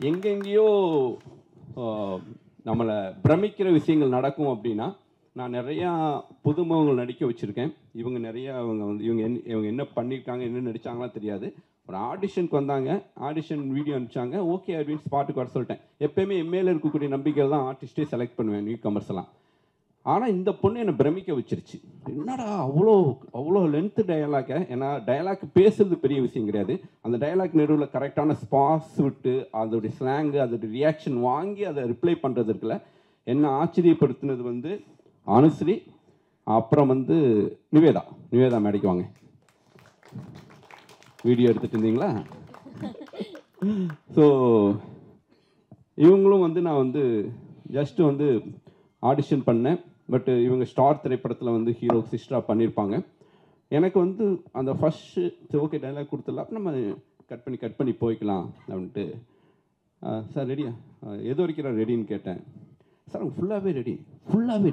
எங்கெங்கேயோ நம்மளை பிரமிக்கிற விஷயங்கள் நடக்கும் அப்படின்னா நான் நிறையா புதுமுகங்கள் நடிக்க வச்சுருக்கேன். இவங்க நிறையா இவங்க என்ன பண்ணியிருக்காங்க, என்ன நடித்தாங்களா தெரியாது. ஒரு ஆடிஷனுக்கு வந்தாங்க, ஆடிஷன் வீடியோ அனுப்பிச்சாங்க, ஓகே அப்படின்னு ஸ்பாட்டுக்கு வர சொல்லிட்டேன். எப்போயுமே எம்ஏல இருக்கக்கூடிய நம்பிக்கையில் தான் ஆர்டிஸ்ட்டே செலக்ட் பண்ணுவேன், நியூ கமர்ஸ்லாம். ஆனால் இந்த பொண்ணு என்னை பிரமிக்க வச்சிருச்சு. என்னடா அவ்வளோ லென்த்து டயலாக்கை, ஏன்னா டயலாக் பேசுறது பெரிய விஷயம் கிடையாது, அந்த டயலாக் நடுவில் கரெக்டான ஸ்பாஸ் விட்டு அதோடைய ஸ்லாங்கு அதோடைய ரியாக்ஷன் வாங்கி அதை ரிப்ளை பண்ணுறது இருக்குல்ல, என்ன ஆச்சரியப்படுத்தினது வந்து அனுஸ்ரீ, அப்புறம் வந்து நிவேதா மேடைக்கு வாங்க. வீடியோ எடுத்துகிட்டு இருந்தீங்களா? ஸோ இவங்களும் வந்து நான் வந்து ஜஸ்ட்டு வந்து ஆடிஷன் பண்ணேன். பட் இவங்க ஸ்டார் திரைப்படத்தில் வந்து ஹீரோ சிஸ்டராக பண்ணியிருப்பாங்க. எனக்கு வந்து அந்த ஃபஸ்ட்டு ஓகே டைலாக் கொடுத்துடலாம், அப்போ நம்ம கட் பண்ணி போய்க்கலாம் அப்படின்ட்டு. சார் ரெடியா, எது வரைக்கும் நான் ரெடின்னு கேட்டேன். சார் அவங்க ஃபுல்லாகவே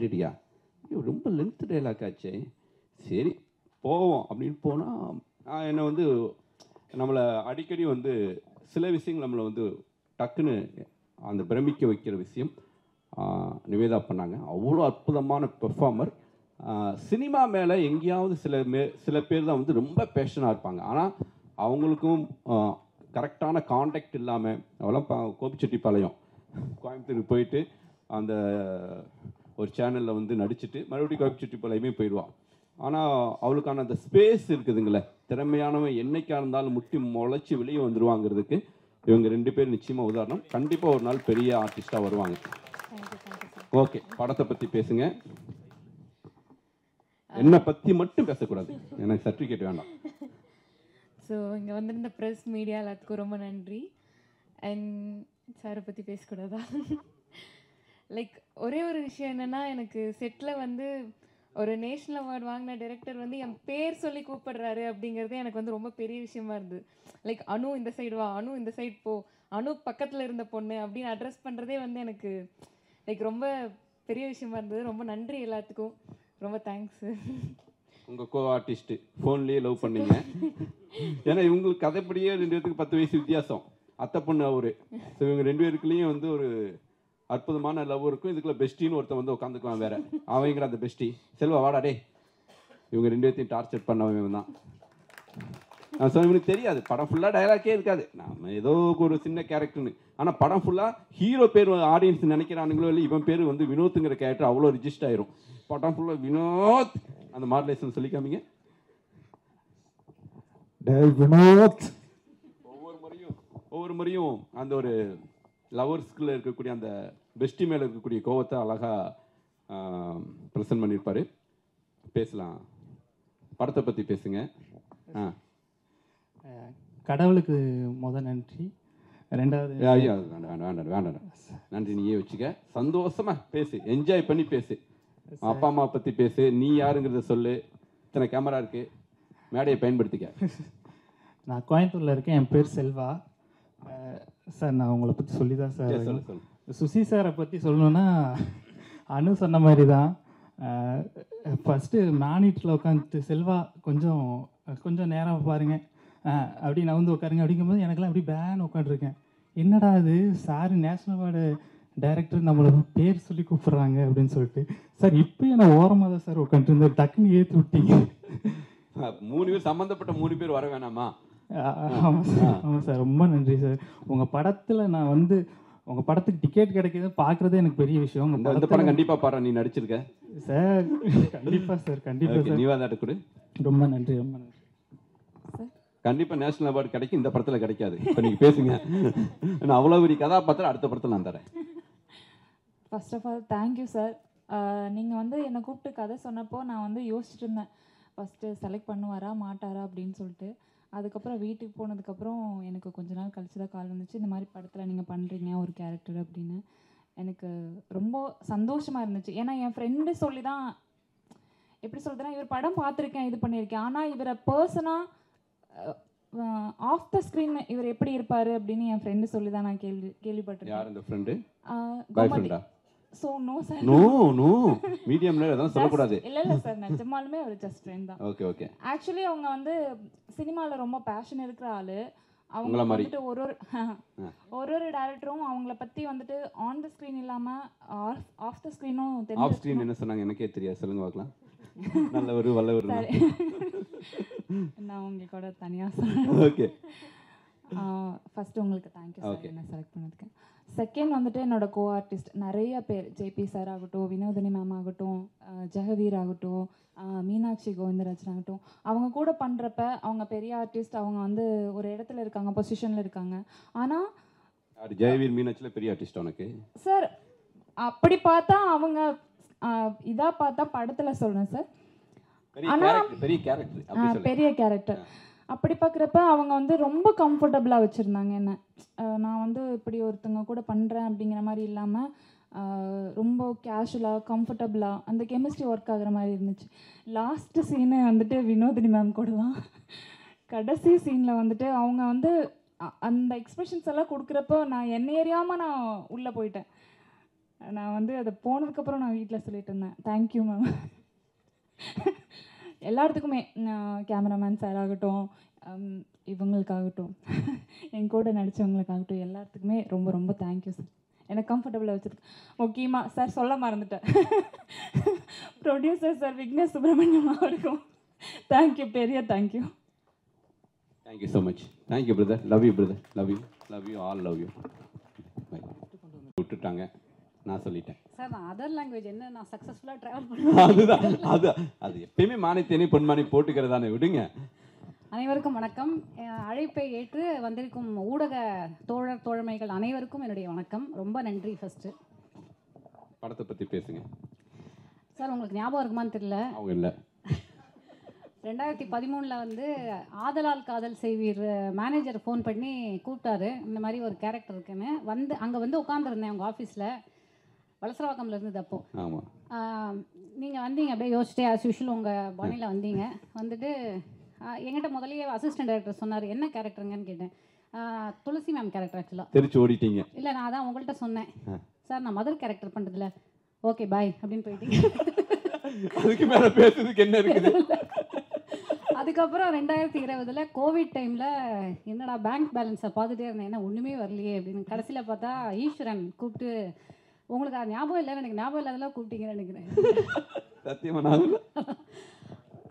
ரெடியா? ரொம்ப லென்த்து டைலாக் ஆச்சே, சரி போவோம் அப்படின்னு போனால் என்னை வந்து நம்மளை அடிக்கடி வந்து சில விஷயங்கள் நம்மளை வந்து டக்குன்னு அந்த பிரமிக்க வைக்கிற விஷயம் நிவேதா பண்ணாங்க. அவ்வளோ அற்புதமான பெர்ஃபார்மர். சினிமா மேலே எங்கேயாவது சில பேர் தான் வந்து ரொம்ப பேஷனாக இருப்பாங்க. ஆனால் அவங்களுக்கும் கரெக்டான கான்டாக்ட் இல்லாமல், அவெல்லாம் கோபிச்செட்டிப்பாளையம் கோயம்புத்தூருக்கு போயிட்டு அந்த ஒரு சேனலில் வந்து நடிச்சுட்டு மறுபடியும் கோபிச்செட்டிப்பாளையமே போயிடுவான். ஆனால் அவளுக்கான அந்த ஸ்பேஸ் இருக்குதுங்களே, திறமையானவன் என்னைக்காக இருந்தாலும் முட்டி முளைச்சி வெளியே வந்துடுவாங்கிறதுக்கு இவங்க 2 பேர் நிச்சயமாக உதாரணம். கண்டிப்பாக ஒரு நாள் பெரிய ஆர்டிஸ்டாக வருவாங்க. ஓகே, படத்தை பற்றி பேசுங்க. என்னை பற்றி மட்டும் பேசக்கூடாது, எனக்கு சர்டிஃபிகேட் வேண்டாம். ஸோ இங்கே வந்திருந்த ப்ரெஸ் மீடியா எல்லாத்துக்கும் ரொம்ப நன்றி. அண்ட் சாரை பற்றி பேசக்கூடாதா? லைக் ஒரே ஒரு விஷயம் என்னென்னா, எனக்கு செட்டில் வந்து ஒரு நேஷ்னல் அவார்டு வாங்கின டைரக்டர் வந்து என் பேர் சொல்லி கூப்பிடுறாரு அப்படிங்கிறது எனக்கு வந்து ரொம்ப பெரிய விஷயமா இருந்தது. லைக் அனு இந்த சைடு வா, அனு இந்த சைடு போ, அனு பக்கத்தில் இருந்த பொண்ணு அப்படின்னு அட்ரஸ் பண்ணுறதே வந்து எனக்கு லைக் ரொம்ப பெரிய விஷயமா இருந்தது. ரொம்ப நன்றி எல்லாத்துக்கும், ரொம்ப தேங்க்ஸ். உங்கள் கோ ஆர்டிஸ்ட்டு ஃபோன்லேயே லவ் பண்ணீங்க. ஏன்னா இவங்களுக்கு கதைப்படியே 2 பேருக்கு 10 வயசு வித்தியாசம், அத்தை பொண்ணு அவரு. ஸோ இவங்க 2 பேருக்குள்ளேயும் வந்து ஒரு அற்புதமான லவ் இருக்கும். இதுக்குள்ள பெஸ்டின்னு ஒருத்தன் வந்து உட்காந்துக்குவான் வேற, அவங்கிற அந்த பெஸ்டி செல்வா வாடா டே. இவங்க 2 பேர்த்தையும் டார்ச்சர் பண்ணவன் தான். நான் சொன்ன இவனுக்கு தெரியாது, படம் ஃபுல்லாக டைலாக்கே இருக்காது, நம்ம ஏதோ ஒரு சின்ன கேரக்டர்னு. ஆனால் படம் ஃபுல்லாக ஹீரோ பேர் ஆடியன்ஸ் நினைக்கிறானுங்களோ இல்லை, இவன் பேர் வந்து வினோத்துங்கிற கேரக்டர் அவ்வளோ ரிஜிஸ்ட் ஆயிரும். படம் ஃபுல்லாக வினோத் அந்த மாடுலேஷன் சொல்லிக்காமீங்க. வினோத் ஒவ்வொரு முறையும் அந்த ஒரு லவர்ஸ்குள்ளே இருக்கக்கூடிய அந்த பெஸ்டி மேலே இருக்கக்கூடிய கோவத்தை அழகாக ப்ரெசன்ட் பண்ணியிருப்பார். பேசலாம், படத்தை பற்றி பேசுங்க. கடவுளுக்கு நன்றி. ரெண்டாவது வேண்டாம் நன்றி நீயே வச்சுக்க. சந்தோஷமா பேசு, என்ஜாய் பண்ணி பேசு, அப்பா அம்மா பற்றி பேசு, நீ யாருங்கிறத சொல்லு. இத்தனை கேமரா இருக்கு, மேடையை பயன்படுத்திக்க. நான் கோயம்புத்தூரில் இருக்கேன், என் பேர் செல்வா. சார் நான் உங்களை பற்றி சொல்லி தான் சார், சொல்லு. சுசி சாரை பற்றி சொல்லணுன்னா அனு சொன்ன மாதிரி தான். ஃபஸ்ட்டு மானிட்டரில் உட்காந்துட்டு செல்வா கொஞ்சம் நேரம் பாருங்க அப்படி நான் வந்து உட்காருங்க அப்படிங்கும்போது எனக்குலாம் அப்படி பேன் உட்காந்துருக்கேன். என்னடா அது சார் நேஷ்னல் அவார்டு டைரக்டர் நம்மளை பேர் சொல்லி கூப்பிட்றாங்க அப்படின்னு சொல்லிட்டு, சார் இப்போ நான் ஓரமாக தான் சார் உட்காந்துட்டு இருந்தேன், டக்குன்னு ஏற்றி விட்டீங்க. 3 பேர் சம்மந்தப்பட்ட 3 பேர் வர வேணாமா? ஆமாம் சார், ரொம்ப நன்றி சார். உங்கள் படத்தில் நான் வந்து உங்கள் படத்துக்கு டிக்கெட் கிடைக்கிது பார்க்குறதே எனக்கு பெரிய விஷயம். இந்த படம் கண்டிப்பாக பாரு, நீ நடிச்சிருக்க சார். கண்டிப்பாக சார், கண்டிப்பாக சார். நீவாதாட்ட கொடு. ரொம்ப நன்றி, ரொம்ப நன்றி. கண்டிப்பாக நேஷனல் அவார்டு கிடைக்கும், இந்த படத்தில் கிடைக்காது. இப்போ நீங்கள் பேசுங்க, நான் அவ்வளோ பெரிய கதாபாத்திரம் அடுத்த படத்தில் நான் தரேன். First of all thank you sir. நீங்கள் வந்து என்னை கூப்பிட்டு கதை சொன்னப்போ நான் வந்து யோசிச்சுட்டு இருந்தேன், ஃபஸ்ட்டு செலக்ட் பண்ணுவாரா மாட்டாரா அப்படின்னு சொல்லிட்டு. அதுக்கப்புறம் வீட்டுக்கு போனதுக்கப்புறம் எனக்கு கொஞ்ச நாள் கழிச்சு தான் கால் வந்துச்சு, இந்த மாதிரி படத்தில் நீங்கள் பண்ணுறீங்க ஒரு கேரக்டர் அப்படின்னு. எனக்கு ரொம்ப சந்தோஷமாக இருந்துச்சு. ஏன்னா என் ஃப்ரெண்டு சொல்லி தான், எப்படி சொல்கிறதுனா, இவர் படம் பார்த்துருக்கேன், இது பண்ணியிருக்கேன், ஆனால் இவரை பர்சனாக ஆஃப் த ஸ்க்ரீன் இவர் எப்படி இருப்பார் அப்படின்னு என் ஃப்ரெண்டு சொல்லி தான் நான் கேள்விப்பட்டிருக்கேன். யார் அந்த friend? Gomathi. So no sir, no மீடியம்ல அதெல்லாம் சொல்லக்கூடாது. இல்லை சார், நிஜமாலுமே ஒரு ஜஸ்ட் ஃப்ரெண்ட் தான். ஓகே. ஆக்சுவலி அவங்க வந்து சினிமாவில் ரொம்ப பேஷன் இருக்கிற ஆள். அவங்க உங்கள மாதிரி. வந்துட்டு ஒரு ஒரு டேரக்டரும் அவங்கள பற்றி வந்துட்டு ஆன் த ஸ்க்ரீன் இல்லாமல் ஆஃப் த ஸ்க்ரீனும் ஆஃப் ஸ்க்ரீன் என்ன சொன்னாங்க எனக்கே தெரியாது, சொல்லுங்க பார்க்கலாம். நல்லவர் வல்லவர். நான் உங்களுக்கு கூட தனியாக சொல்கிறேன். ஓகே. ஃபஸ்ட்டு உங்களுக்கு தேங்க்யூ சார் என்ன செலக்ட் பண்ணதுக்கு. செகண்ட் வந்துட்டு என்னோட கோ ஆர்டிஸ்ட் நிறைய பேர், ஜேபி சார் ஆகட்டும், வினோதினி மேம் ஆகட்டும், ஜெகவீர் ஆகட்டும், மீனாட்சி கோவிந்தராஜன் ஆகட்டும், அவங்க கூட பண்ணுறப்ப அவங்க பெரிய ஆர்டிஸ்ட், அவங்க வந்து ஒரு இடத்துல இருக்காங்க, பொசிஷனில் இருக்காங்க. ஆனால் ஜெயவீர் மீனாட்சியில் பெரிய ஆர்டிஸ்ட் உனக்கு சார் அப்படி பார்த்தா அவங்க இதாக பார்த்தா படத்தில் சொல்கிறேன் சார், பெரிய கேரக்டர். அப்படி பார்க்குறப்ப அவங்க வந்து ரொம்ப கம்ஃபர்டபுளாக வச்சுருந்தாங்க என்ன. நான் வந்து இப்படி ஒருத்தங்க கூட பண்ணுறேன் அப்படிங்கிற மாதிரி இல்லாமல் ரொம்ப கேஷுவலாக கம்ஃபர்டபுளாக அந்த கெமிஸ்ட்ரி ஒர்க் ஆகுற மாதிரி இருந்துச்சு. லாஸ்ட்டு சீனு வந்துட்டு வினோதினி மேம் கூட தான். கடைசி சீனில் வந்துட்டு அவங்க வந்து அந்த எக்ஸ்பிரஷன்ஸ் எல்லாம் கொடுக்குறப்போ நான் என்ன ஏரியாமல் நான் உள்ளே போயிட்டேன். நான் வந்து அதை போனதுக்கப்புறம் நான் வீட்டில் சொல்லிட்டு இருந்தேன், தேங்க்யூ மேம். எல்லாத்துக்குமே கேமராமேன் சார் ஆகட்டும், இவங்களுக்காகட்டும், என் கூட நடித்தவங்களுக்காகட்டும், எல்லாத்துக்குமே ரொம்ப ரொம்ப தேங்க்யூ சார். எனக்கு கம்ஃபர்டபுளாக வச்சுருக்கு. முக்கியமாக சார் சொல்ல மறந்துட்டேன், ப்ரொடியூசர் சார் விக்னேஷ் சுப்ரமணியம் அவருக்கும் தேங்க்யூ, பெரிய thank you. Thank you so much. Thank you brother. Love you brother. Love you all love you. விட்டுட்டாங்க, நான் சொல்லிட்டேன் சார். நான் அதர் லாங்குவேஜ் என்ன நான் சக்ஸஸ்ஃபுல்லாக ட்ராவல் பண்ணுவேன். அதுதான் அது எப்பயுமே மானித்தேனே பொன்மானி போட்டுக்கிறதானே, விடுங்க. அனைவருக்கும் வணக்கம். அழைப்பை ஏற்று வந்திருக்கும் ஊடக தோழர் தோழமைகள் அனைவருக்கும் என்னுடைய வணக்கம். ரொம்ப நன்றி. ஃபஸ்ட்டு படத்தை பற்றி பேசுங்க சார். உங்களுக்கு ஞாபகம் இருக்குமான்னு தெரியல, அவங்க இல்லை 2013 வந்து ஆதலால் காதல் செய்வீர் மேனேஜர் ஃபோன் பண்ணி கூப்பிட்டாரு, இந்த மாதிரி ஒரு கேரக்டர் இருக்குன்னு. வந்து அங்கே வந்து உட்காந்துருந்தேன் உங்கள் ஆஃபீஸில், வலசரவாக்கம்ல இருந்தது அப்போது. ஆமாம். நீங்கள் வந்தீங்க அப்படியே யோசிச்சிட்டே ஆஸ் யூஷுவல் உங்கள் பாணியில் வந்தீங்க. வந்துட்டு என்கிட்ட முதலையே அசிஸ்டன்ட் டைரக்டர் சொன்னார், என்ன கேரக்டருங்கன்னு கேட்டேன். துளசி மேம் கேரக்டர். ஆக்சுவலாக தெரிச்சு ஓடிட்டீங்க. இல்லை, நான் அதான் உங்கள்கிட்ட சொன்னேன், சார் நான் மதர் கேரக்டர் பண்ணுறதில்ல, ஓகே பாய் அப்படின்னு போயிட்டீங்க. அதுக்கு மேலே பேசுறதுக்கு என்ன இருக்குது. அதுக்கப்புறம் 2020 கோவிட் டைமில் என்னடா பேங்க் பேலன்ஸை பார்த்துட்டே இருந்தேன், என்ன ஒன்றுமே வரலையே அப்படின்னு. கடைசியில் பார்த்தா ஈஸ்வரன் கூப்பிட்டு, உங்களுக்கு அது ஞாபகம் இல்லைன்னு எனக்கு ஞாபகம் இல்லாதெல்லாம் கூப்பிட்டீங்கன்னு நினைக்கிறேன். சத்தியமாக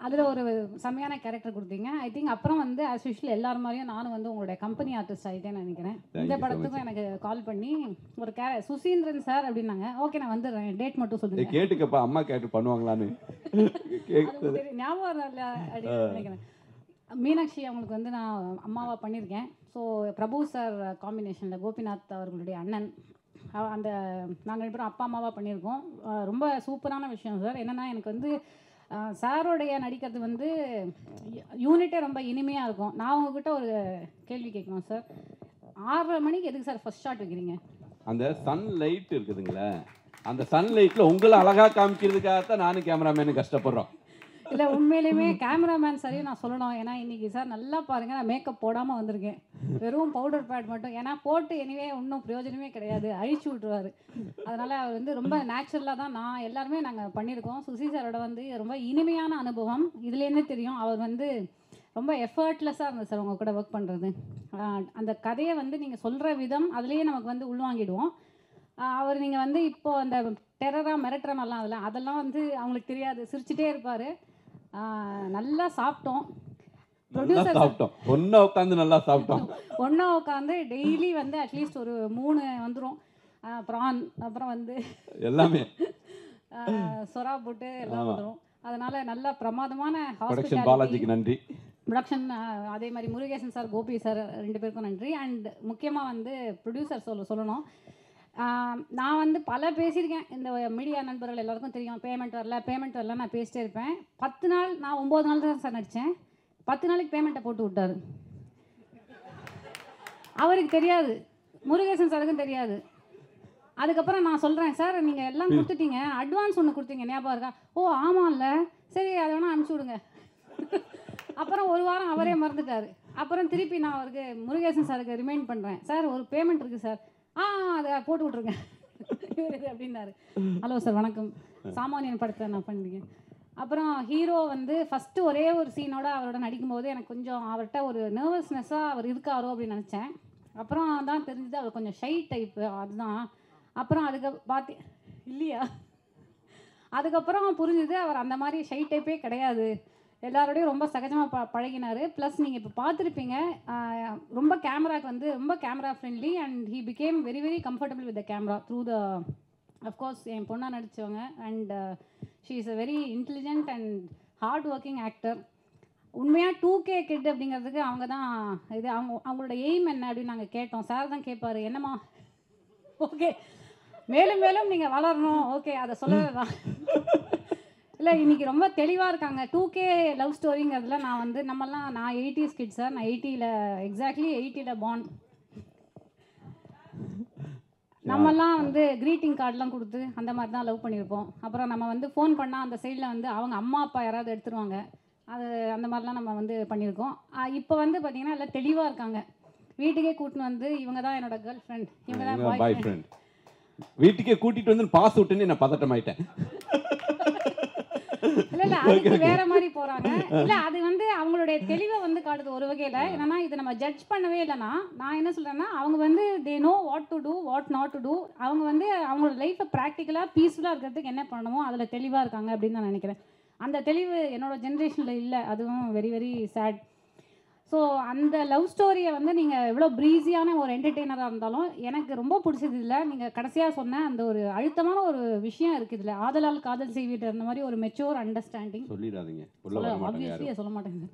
அதில் ஒரு செம்மையான கேரக்டர் கொடுத்தீங்க. ஐ திங்க் அப்புறம் வந்து ஆஸ் யூஷுவல் எல்லாரும் மாதிரியும் நானும் வந்து உங்களுடைய கம்பெனி ஆர்டிஸ்ட் ஆகிட்டேன்னு நினைக்கிறேன். இந்த படத்துக்கும் எனக்கு கால் பண்ணி ஒரு சுசீந்திரன் சார் அப்படின்னாங்க. ஓகே நான் வந்துடுறேன், டேட் மட்டும் சொல்லுங்க. கேட்டுக்கப்பா, அம்மா கேட்டு பண்ணுவாங்களான்னு ஞாபகம் இல்லை அப்படின்னு நினைக்கிறேன். மீனாட்சி அவங்களுக்கு வந்து நான் அம்மாவாக பண்ணியிருக்கேன். ஸோ பிரபு சார் காம்பினேஷனில் கோபிநாத் அவர்களுடைய அண்ணன், அந்த நாங்கள் 2 பேரும் அப்பா அம்மாவாக பண்ணியிருக்கோம். ரொம்ப சூப்பரான விஷயம் சார். என்னென்னா எனக்கு வந்து சாரோடைய நடிக்கிறது வந்து யூனிட்டே ரொம்ப இனிமையாக இருக்கும். நான் உங்ககிட்ட ஒரு கேள்வி கேட்கணும் சார். 6:30 மணிக்கு எதுக்கு சார் ஃபர்ஸ்ட் ஷாட் வைக்கிறீங்க? அந்த சன்லைட் இருக்குதுங்களே, அந்த சன்லைட்டில் உங்களை அழகாக காமிக்கிறதுக்காகத்தான் நானும் கேமராமேனு கஷ்டப்படுறோம். இல்லை உண்மையிலுமே கேமராமேன் சரியும் நான் சொல்லணும். ஏன்னா இன்றைக்கி சார் நல்லா பாருங்கள், நான் மேக்கப் போடாமல் வந்திருக்கேன், வெறும் பவுடர் பேட் மட்டும். ஏன்னா போட்டு எனிவே ஒன்றும் பிரயோஜனமே கிடையாது, அழிச்சு விட்ருவார். அதனால் அவர் வந்து ரொம்ப நேச்சுரலாக தான் நான் எல்லாருமே நாங்கள் பண்ணியிருக்கோம். சுசி சாரோட வந்து ரொம்ப இனிமையான அனுபவம். இதுலேருந்தே தெரியும் அவர் வந்து ரொம்ப எஃபர்ட்லெஸ்ஸாக இருந்தது சார் உங்கள் கூட ஒர்க் பண்ணுறது. அந்த கதையை வந்து நீங்கள் சொல்கிற விதம் அதுலேயே நமக்கு வந்து உள்வாங்கிடுவோம். அவர் நீங்கள் வந்து இப்போது அந்த டெரராக மிரட்டுற மாதிரிலாம் அதெல்லாம் வந்து அவங்களுக்கு தெரியாது, சிரிச்சுட்டே இருப்பார். நல்லா சாப்பிட்டோம், ப்ரொடியூசர் சாப்பிட்டோம், ஒன்றா உட்காந்து நல்லா சாப்பிட்டோம். ஒன்றா உட்காந்து டெய்லி வந்து அட்லீஸ்ட் ஒரு 3 வந்துடும் ப்ரான், அப்புறம் வந்து எல்லாமே சொரா போட்டு எல்லாம் வந்துடும். அதனால் நல்ல பிரமாதமான பாலாஜிக்கு நன்றி. ப்ரொடக்ஷன் அதே மாதிரி முருகேசன் சார், கோபி சார் 2 பேருக்கும் நன்றி. அண்ட் முக்கியமாக வந்து ப்ரொடியூசர் சொல்லணும். நான் வந்து பல பேசியிருக்கேன், இந்த மீடியா நண்பர்கள் எல்லாருக்கும் தெரியும். பேமெண்ட் வரல நான் பேசிட்டே இருப்பேன். 10 நாள், நான் 9 நாள் தான் சார் நடித்தேன். 10 நாளைக்கு பேமெண்ட்டை போட்டு விட்டார். அவருக்கு தெரியாது, முருகேசன் சாருக்கும் தெரியாது. அதுக்கப்புறம் நான் சொல்கிறேன், சார் நீங்கள் எல்லாம் கொடுத்துட்டீங்க, அட்வான்ஸ் ஒன்று கொடுத்தீங்க ஞாபகம் இருக்கா? ஓ ஆமாம்ல, சரி அதை வேணால் அனுப்பிச்சி விடுங்க. அப்புறம் 1 வாரம் அவரே மறந்துட்டார். அப்புறம் திருப்பி நான் அவருக்கு முருகேசன் சாருக்கு ரிமைண்ட் பண்ணுறேன், சார் ஒரு பேமெண்ட் இருக்குது சார், அதை போட்டு விட்ருங்க அப்படின்னாரு. ஹலோ சார் வணக்கம், சாமானியன் படத்தை நான் பண்ணிருக்கேன். அப்புறம் ஹீரோ வந்து ஃபஸ்ட்டு ஒரே ஒரு சீனோட அவரோட நடிக்கும்போது எனக்கு கொஞ்சம் அவர்கிட்ட ஒரு நர்வஸ்னஸ்ஸாக அவர் இருக்காரோ அப்படின்னு நினச்சேன். அப்புறம் தான் தெரிஞ்சது அவர் கொஞ்சம் ஷை டைப்பு, அதுதான். அப்புறம் அதுக்கு இல்லையா, அதுக்கப்புறம் புரிஞ்சுது அவர் அந்த மாதிரி ஷை டைப்பே கிடையாது, எல்லாரோடையும் ரொம்ப சகஜமாக பழகினார். ப்ளஸ் நீங்கள் இப்போ பார்த்துருப்பீங்க, ரொம்ப கேமராக்கு வந்து ரொம்ப camera friendly and he became very very comfortable with the camera through the of course என் பொண்ணாக நடித்தவங்க. And she is a very intelligent and hard working actor. உண்மையாக 2K கிட் அப்படிங்கிறதுக்கு அவங்க தான் இது. அவங்களோட எய்ம் என்ன அப்படின்னு நாங்கள் கேட்டோம். சார் தான் கேட்பார், என்னம்மா ஓகே மேலும் மேலும் நீங்கள் வளரணும், ஓகே அதை சொல்லவே தான் இல்லை. இன்றைக்கி ரொம்ப தெளிவாக இருக்காங்க. 2K லவ் ஸ்டோரிங்கிறதுல நான் வந்து நான் 80s கிட் சார். நான் 80ல் எக்ஸாக்ட்லி 80ல் பார்ன். நம்மலாம் வந்து க்ரீட்டிங் கார்டெலாம் கொடுத்து அந்த மாதிரி தான் லவ் பண்ணியிருப்போம். அப்புறம் நம்ம வந்து ஃபோன் பண்ணால் அந்த சைடில் வந்து அவங்க அம்மா அப்பா யாராவது எடுத்துருவாங்க, அது அந்த மாதிரிலாம் நம்ம வந்து பண்ணியிருக்கோம். இப்போ வந்து பார்த்திங்கன்னா எல்லாம் தெளிவாக இருக்காங்க. வீட்டுக்கே கூட்டின்னு வந்து இவங்க தான் என்னோட கேர்ள் ஃப்ரெண்ட், இவங்க தான் பாய் ஃப்ரெண்ட். வீட்டுக்கே கூட்டிகிட்டு வந்து பாஸ் விட்டுன்னு நான் பதட்டமாயிட்டேன். இல்லை அதுக்கு வேற மாதிரி போகிறாங்க. இல்லை அது வந்து அவங்களுடைய தெளிவை வந்து காட்டுது ஒரு வகையில். என்னன்னா இது நம்ம ஜட்ஜ் பண்ணவே இல்லைன்னா, நான் என்ன சொல்கிறேன்னா அவங்க வந்து they know what to do what not to do. அவங்க வந்து அவங்களோட லைஃப்பை ப்ராக்டிக்கலாக பீஸ்ஃபுல்லாக இருக்கிறதுக்கு என்ன பண்ணணுமோ அதில் தெளிவாக இருக்காங்க அப்படின்னு நான் நினைக்கிறேன். அந்த தெளிவு என்னோடய ஜென்ரேஷனில் இல்லை, அதுவும் வெரி வெரி சேட். ஸோ அந்த லவ் ஸ்டோரியை வந்து நீங்கள் எவ்வளோ ப்ரீஸியான ஒரு என்டர்டெய்னராக இருந்தாலும் எனக்கு ரொம்ப பிடிச்சது இல்லை. நீங்கள் கடைசியாக சொன்ன அந்த ஒரு அழுத்தமான ஒரு விஷயம் இருக்குது இதில், ஆதலால் காதல் செய்வீட்டு அந்த மாதிரி ஒரு மெச்சூர் அண்டர்ஸ்டாண்டிங். சொல்லிடாதீங்க, ஆப்வியஸ்லியாக சொல்ல மாட்டேங்க.